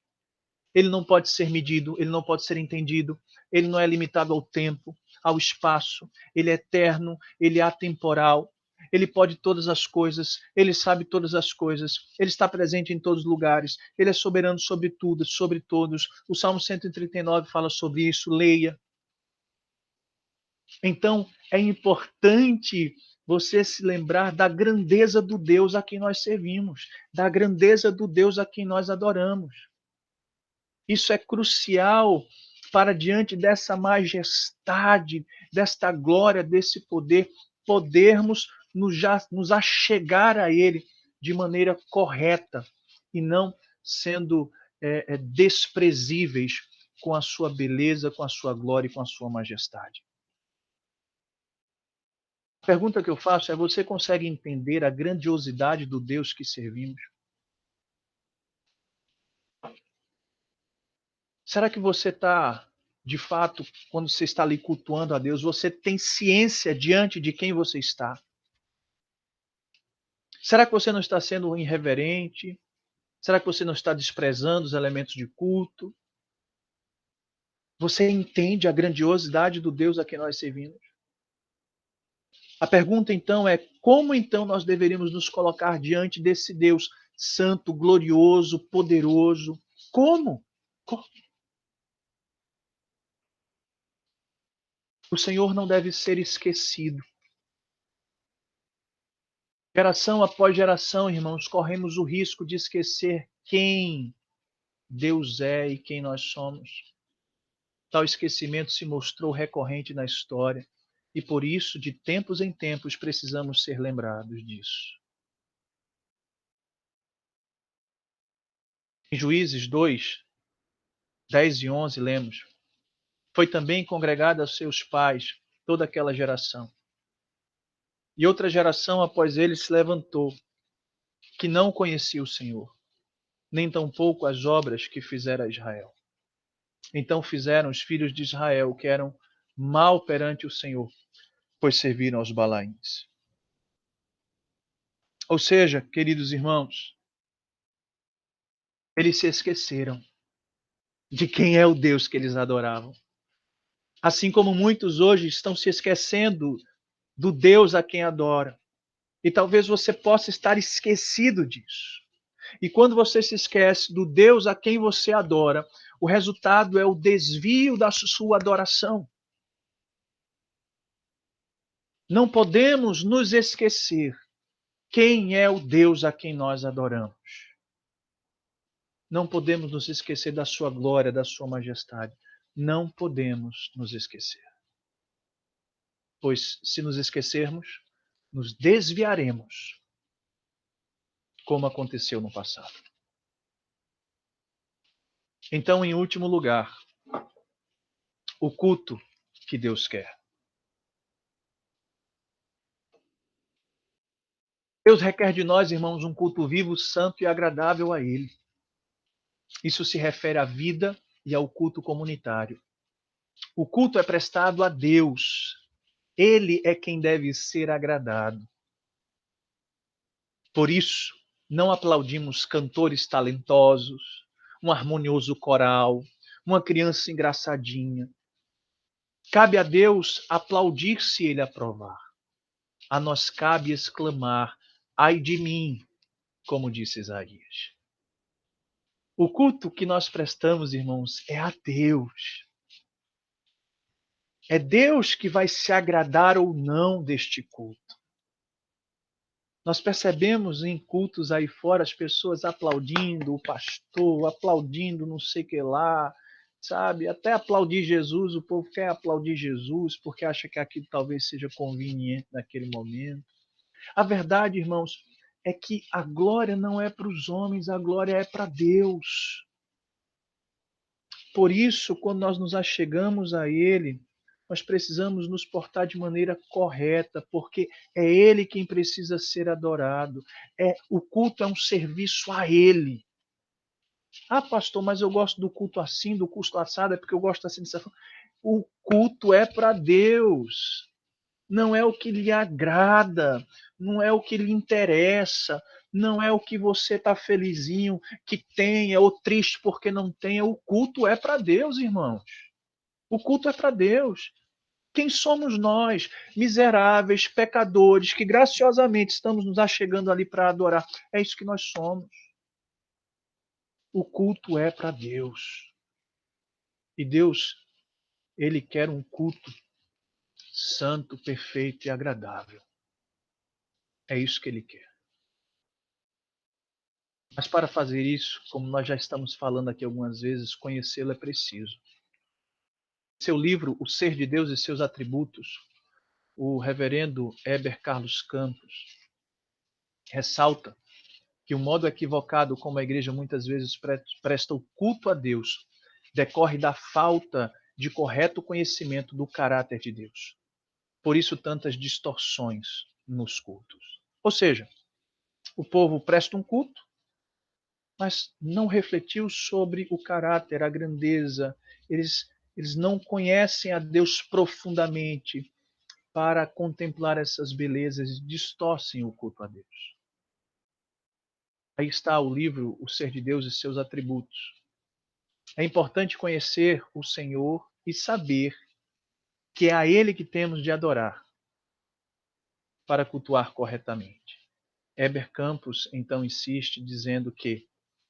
Ele não pode ser medido, ele não pode ser entendido, ele não é limitado ao tempo, ao espaço, ele é eterno, ele é atemporal. Ele pode todas as coisas, Ele sabe todas as coisas, Ele está presente em todos os lugares, Ele é soberano sobre tudo, sobre todos. O Salmo 139 fala sobre isso, leia. Então, é importante você se lembrar da grandeza do Deus a quem nós servimos, da grandeza do Deus a quem nós adoramos. Isso é crucial para, diante dessa majestade, desta glória, desse poder, podermos nos achegar a Ele de maneira correta e não sendo desprezíveis com a sua beleza, com a sua glória e com a sua majestade. A pergunta que eu faço é: você consegue entender a grandiosidade do Deus que servimos? Será que você está, de fato, quando você está ali cultuando a Deus, você tem ciência diante de quem você está? Será que você não está sendo irreverente? Será que você não está desprezando os elementos de culto? Você entende a grandiosidade do Deus a quem nós servimos? A pergunta então é: como então nós deveríamos nos colocar diante desse Deus santo, glorioso, poderoso? Como? O Senhor não deve ser esquecido. Geração após geração, irmãos, corremos o risco de esquecer quem Deus é e quem nós somos. Tal esquecimento se mostrou recorrente na história e por isso, de tempos em tempos, precisamos ser lembrados disso. Em Juízes 2, 10 e 11, lemos: foi também congregada aos seus pais toda aquela geração. E outra geração após ele se levantou, que não conhecia o Senhor, nem tampouco as obras que fizera Israel. Então fizeram os filhos de Israel, que eram mal perante o Senhor, pois serviram aos Balaíns. Ou seja, queridos irmãos, eles se esqueceram de quem é o Deus que eles adoravam. Assim como muitos hoje estão se esquecendo do Deus a quem adora. E talvez você possa estar esquecido disso. E quando você se esquece do Deus a quem você adora, o resultado é o desvio da sua adoração. Não podemos nos esquecer quem é o Deus a quem nós adoramos. Não podemos nos esquecer da sua glória, da sua majestade. Não podemos nos esquecer. Pois se nos esquecermos, nos desviaremos, como aconteceu no passado. Então, em último lugar, o culto que Deus quer. Deus requer de nós, irmãos, um culto vivo, santo e agradável a Ele. Isso se refere à vida e ao culto comunitário. O culto é prestado a Deus. Ele é quem deve ser agradado. Por isso, não aplaudimos cantores talentosos, um harmonioso coral, uma criança engraçadinha. Cabe a Deus aplaudir se Ele aprovar. A nós cabe exclamar: ai de mim, como disse Isaías. O culto que nós prestamos, irmãos, é a Deus. É Deus que vai se agradar ou não deste culto. Nós percebemos em cultos aí fora as pessoas aplaudindo o pastor, aplaudindo não sei o que lá, sabe? Até aplaudir Jesus, o povo quer aplaudir Jesus porque acha que aquilo talvez seja conveniente naquele momento. A verdade, irmãos, é que a glória não é para os homens, a glória é para Deus. Por isso, quando nós nos achegamos a Ele, nós precisamos nos portar de maneira correta, porque é Ele quem precisa ser adorado. O culto é um serviço a Ele. Ah, pastor, mas eu gosto do culto assim, do culto assado, é porque eu gosto assim dessa forma. O culto é para Deus. Não é o que lhe agrada, não é o que lhe interessa, não é o que você está felizinho que tenha ou triste porque não tenha. O culto é para Deus, irmãos. O culto é para Deus. Quem somos nós, miseráveis, pecadores, que graciosamente estamos nos achegando ali para adorar? É isso que nós somos. O culto é para Deus. E Deus, Ele quer um culto santo, perfeito e agradável. É isso que Ele quer. Mas para fazer isso, como nós já estamos falando aqui algumas vezes, conhecê-lo é preciso. Seu livro, O Ser de Deus e Seus Atributos, o reverendo Heber Carlos Campos ressalta que o modo equivocado como a igreja muitas vezes presta o culto a Deus decorre da falta de correto conhecimento do caráter de Deus. Por isso, tantas distorções nos cultos. Ou seja, o povo presta um culto, mas não refletiu sobre o caráter, a grandeza. Eles não conhecem a Deus profundamente para contemplar essas belezas e distorcem o culto a Deus. Aí está o livro O Ser de Deus e Seus Atributos. É importante conhecer o Senhor e saber que é a Ele que temos de adorar para cultuar corretamente. Heber Campos então insiste dizendo que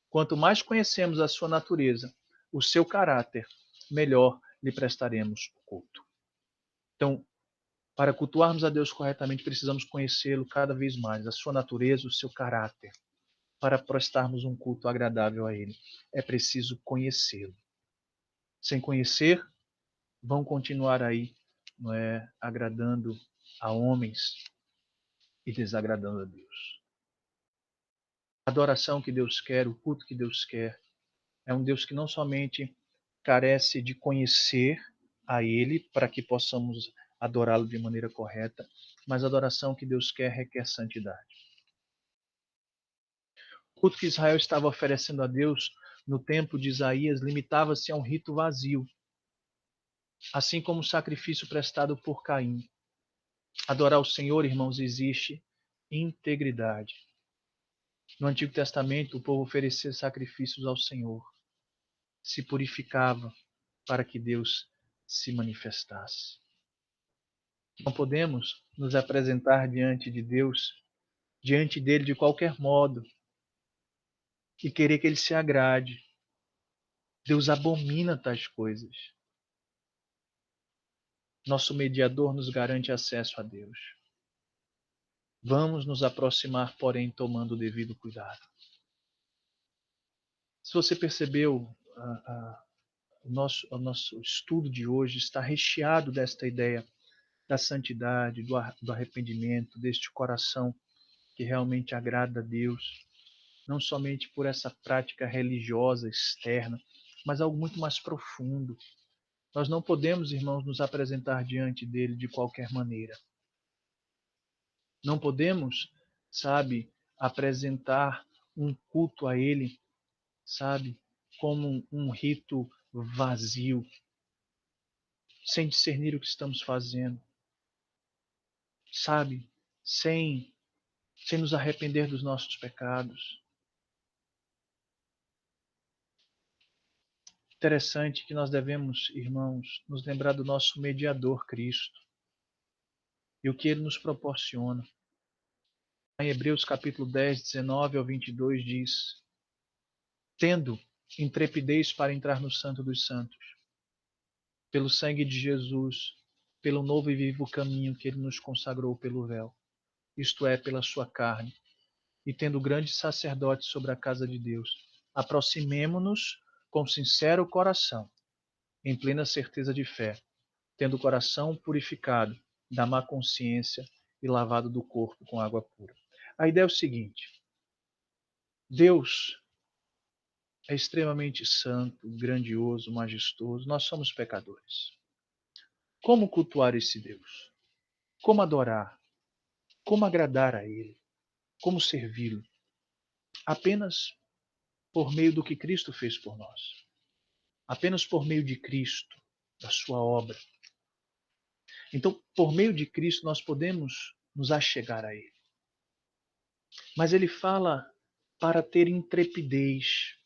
quanto mais conhecemos a sua natureza, o seu caráter, melhor lhe prestaremos o culto. Então, para cultuarmos a Deus corretamente, precisamos conhecê-lo cada vez mais, a sua natureza, o seu caráter. Para prestarmos um culto agradável a Ele, é preciso conhecê-lo. Sem conhecer, vão continuar aí, não é, agradando a homens e desagradando a Deus. A adoração que Deus quer, o culto que Deus quer, é um Deus que não somente carece de conhecer a Ele para que possamos adorá-lo de maneira correta, mas a adoração que Deus quer requer santidade. O culto que Israel estava oferecendo a Deus no tempo de Isaías limitava-se a um rito vazio, assim como o sacrifício prestado por Caim. Adorar o Senhor, irmãos, existe integridade. No Antigo Testamento, o povo oferecia sacrifícios ao Senhor, se purificava para que Deus se manifestasse. Não podemos nos apresentar diante de Deus, diante dele de qualquer modo, e querer que ele se agrade. Deus abomina tais coisas. Nosso mediador nos garante acesso a Deus. Vamos nos aproximar, porém, tomando o devido cuidado. Se você percebeu, o nosso estudo de hoje está recheado desta ideia da santidade, do arrependimento, deste coração que realmente agrada a Deus, não somente por essa prática religiosa externa, mas algo muito mais profundo. Nós não podemos, irmãos, nos apresentar diante dele de qualquer maneira. Não podemos, sabe, apresentar um culto a ele, sabe, como um rito vazio, sem discernir o que estamos fazendo, sabe, sem nos arrepender dos nossos pecados. Interessante que nós devemos, irmãos, nos lembrar do nosso mediador Cristo e o que ele nos proporciona. Em Hebreus capítulo 10, 19 ao 22 diz: tendo intrepidez para entrar no Santo dos Santos, pelo sangue de Jesus, pelo novo e vivo caminho que ele nos consagrou pelo véu, isto é, pela sua carne, e tendo grande sacerdote sobre a casa de Deus, aproximemo-nos com sincero coração, em plena certeza de fé, tendo o coração purificado da má consciência e lavado do corpo com água pura. A ideia é o seguinte: Deus é extremamente santo, grandioso, majestoso. Nós somos pecadores. Como cultuar esse Deus? Como adorar? Como agradar a Ele? Como servi-lo? Apenas por meio do que Cristo fez por nós. Apenas por meio de Cristo, da sua obra. Então, por meio de Cristo, nós podemos nos achegar a Ele. Mas Ele fala para ter intrepidez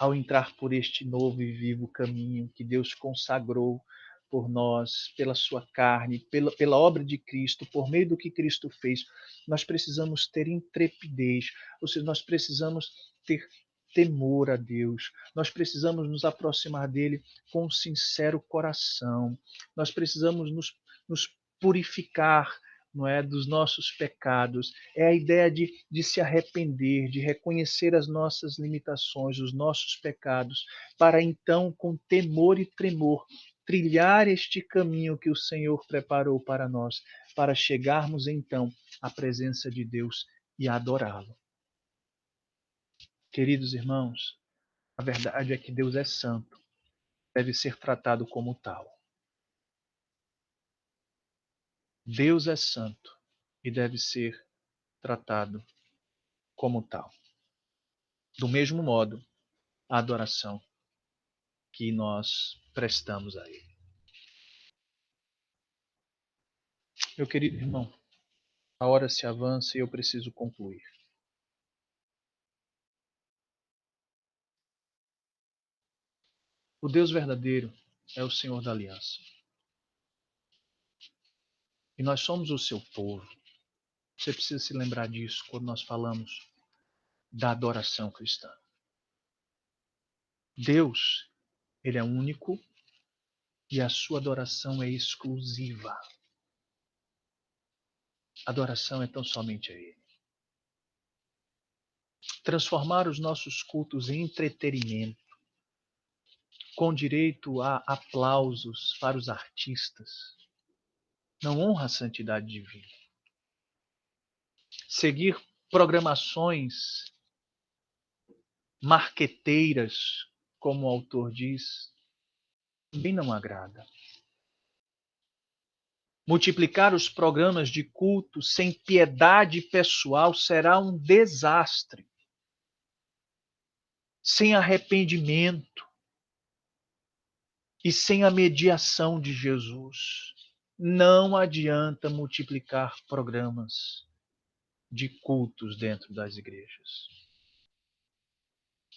ao entrar por este novo e vivo caminho que Deus consagrou por nós, pela sua carne, pela obra de Cristo, por meio do que Cristo fez, nós precisamos ter intrepidez, ou seja, nós precisamos ter temor a Deus, nós precisamos nos aproximar dele com um sincero coração, nós precisamos nos purificar, não é, dos nossos pecados. É a ideia de se arrepender, de reconhecer as nossas limitações, os nossos pecados, para então, com temor e tremor, trilhar este caminho que o Senhor preparou para nós, para chegarmos então à presença de Deus e adorá-lo. Queridos irmãos, a verdade é que Deus é santo, deve ser tratado como tal. Deus é santo e deve ser tratado como tal. Do mesmo modo, a adoração que nós prestamos a Ele. Meu querido irmão, a hora se avança e eu preciso concluir. O Deus verdadeiro é o Senhor da aliança. E nós somos o seu povo. Você precisa se lembrar disso quando nós falamos da adoração cristã. Deus, Ele é único e a sua adoração é exclusiva. A adoração é tão somente a Ele. Transformar os nossos cultos em entretenimento, com direito a aplausos para os artistas, não honra a santidade divina. Seguir programações marqueteiras, como o autor diz, também não agrada. Multiplicar os programas de culto sem piedade pessoal será um desastre. Sem arrependimento e sem a mediação de Jesus, não adianta multiplicar programas de cultos dentro das igrejas.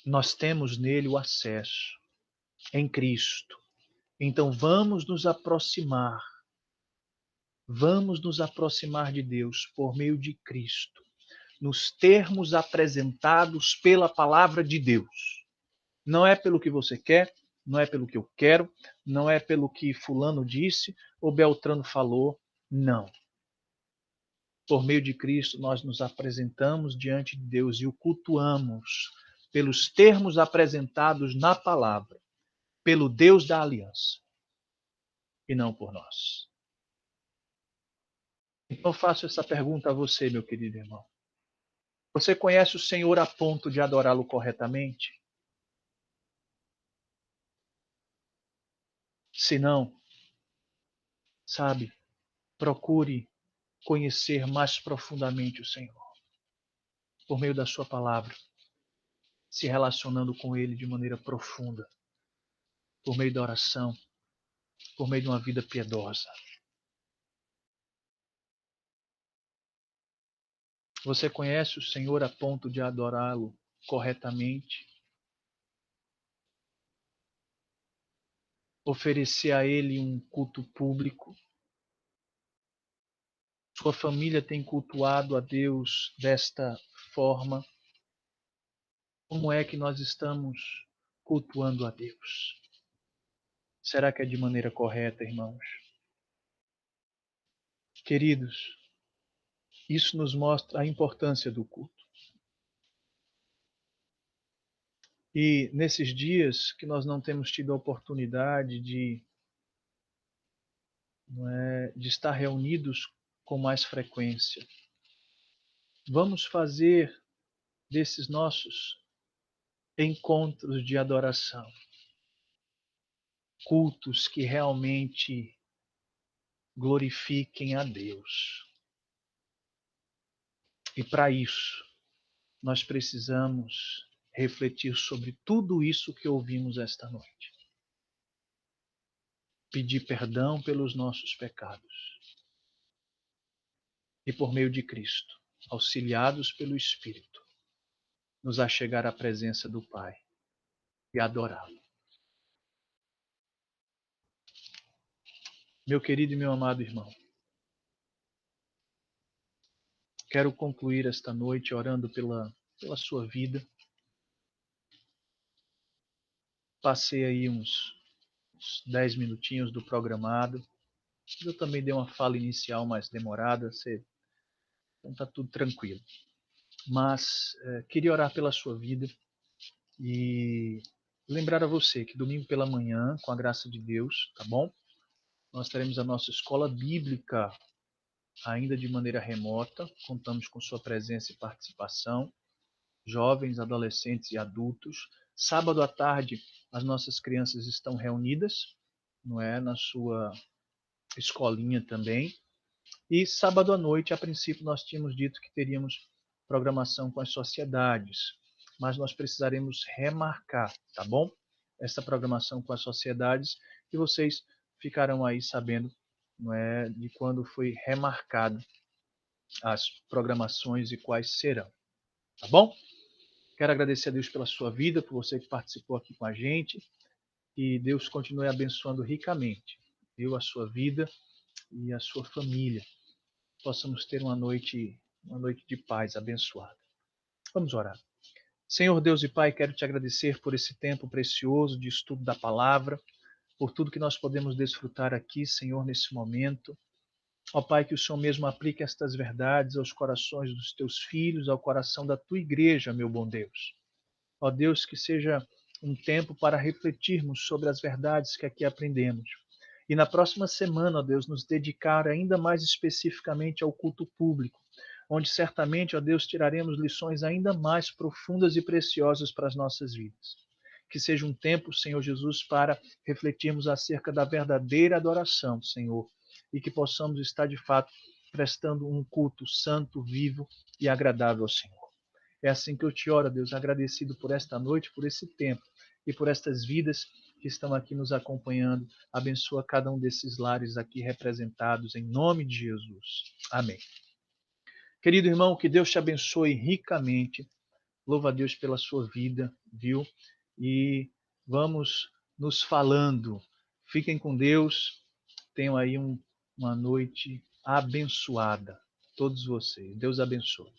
Nós temos nele o acesso, em Cristo. Então vamos nos aproximar de Deus por meio de Cristo, nos termos apresentados pela palavra de Deus. Não é pelo que você quer, não é pelo que eu quero, não é pelo que fulano disse ou Beltrano falou, não. Por meio de Cristo, nós nos apresentamos diante de Deus e o cultuamos pelos termos apresentados na palavra, pelo Deus da aliança, e não por nós. Então, eu faço essa pergunta a você, meu querido irmão. Você conhece o Senhor a ponto de adorá-lo corretamente? Se não, sabe, procure conhecer mais profundamente o Senhor, por meio da sua palavra, se relacionando com Ele de maneira profunda, por meio da oração, por meio de uma vida piedosa. Você conhece o Senhor a ponto de adorá-lo corretamente? Oferecer a Ele um culto público? Sua família tem cultuado a Deus desta forma? Como é que nós estamos cultuando a Deus? Será que é de maneira correta, irmãos? Queridos, isso nos mostra a importância do culto. E nesses dias que nós não temos tido a oportunidade de estar reunidos com mais frequência, vamos fazer desses nossos encontros de adoração cultos que realmente glorifiquem a Deus. E para isso, nós precisamos refletir sobre tudo isso que ouvimos esta noite. Pedir perdão pelos nossos pecados. E por meio de Cristo, auxiliados pelo Espírito, nos achegar à presença do Pai e adorá-lo. Meu querido e meu amado irmão, quero concluir esta noite orando pela sua vida. Passei aí uns 10 minutinhos do programado. Eu também dei uma fala inicial mais demorada, então está tudo tranquilo. Mas queria orar pela sua vida e lembrar a você que domingo pela manhã, com a graça de Deus, tá bom? Nós teremos a nossa escola bíblica ainda de maneira remota. Contamos com sua presença e participação, jovens, adolescentes e adultos. Sábado à tarde, as nossas crianças estão reunidas, não é, na sua escolinha também. E sábado à noite, a princípio, nós tínhamos dito que teríamos programação com as sociedades, mas nós precisaremos remarcar, tá bom? Essa programação com as sociedades e vocês ficarão aí sabendo, não é, de quando foi remarcado as programações e quais serão, tá bom? Quero agradecer a Deus pela sua vida, por você que participou aqui com a gente, e Deus continue abençoando ricamente, viu, a sua vida e a sua família. Possamos ter uma noite de paz abençoada. Vamos orar. Senhor Deus e Pai, quero te agradecer por esse tempo precioso de estudo da palavra, por tudo que nós podemos desfrutar aqui, Senhor, nesse momento. Ó Pai, que o Senhor mesmo aplique estas verdades aos corações dos teus filhos, ao coração da tua igreja, meu bom Deus. Ó Deus, que seja um tempo para refletirmos sobre as verdades que aqui aprendemos. E na próxima semana, ó Deus, nos dedicar ainda mais especificamente ao culto público, onde certamente, ó Deus, tiraremos lições ainda mais profundas e preciosas para as nossas vidas. Que seja um tempo, Senhor Jesus, para refletirmos acerca da verdadeira adoração, Senhor, e que possamos estar de fato prestando um culto santo, vivo e agradável ao Senhor. É assim que eu te oro, Deus, agradecido por esta noite, por esse tempo e por estas vidas que estão aqui nos acompanhando. Abençoa cada um desses lares aqui representados, em nome de Jesus. Amém. Querido irmão, que Deus te abençoe ricamente. Louva a Deus pela sua vida, viu? E vamos nos falando. Fiquem com Deus. Tenham aí uma noite abençoada. Todos vocês. Deus abençoe.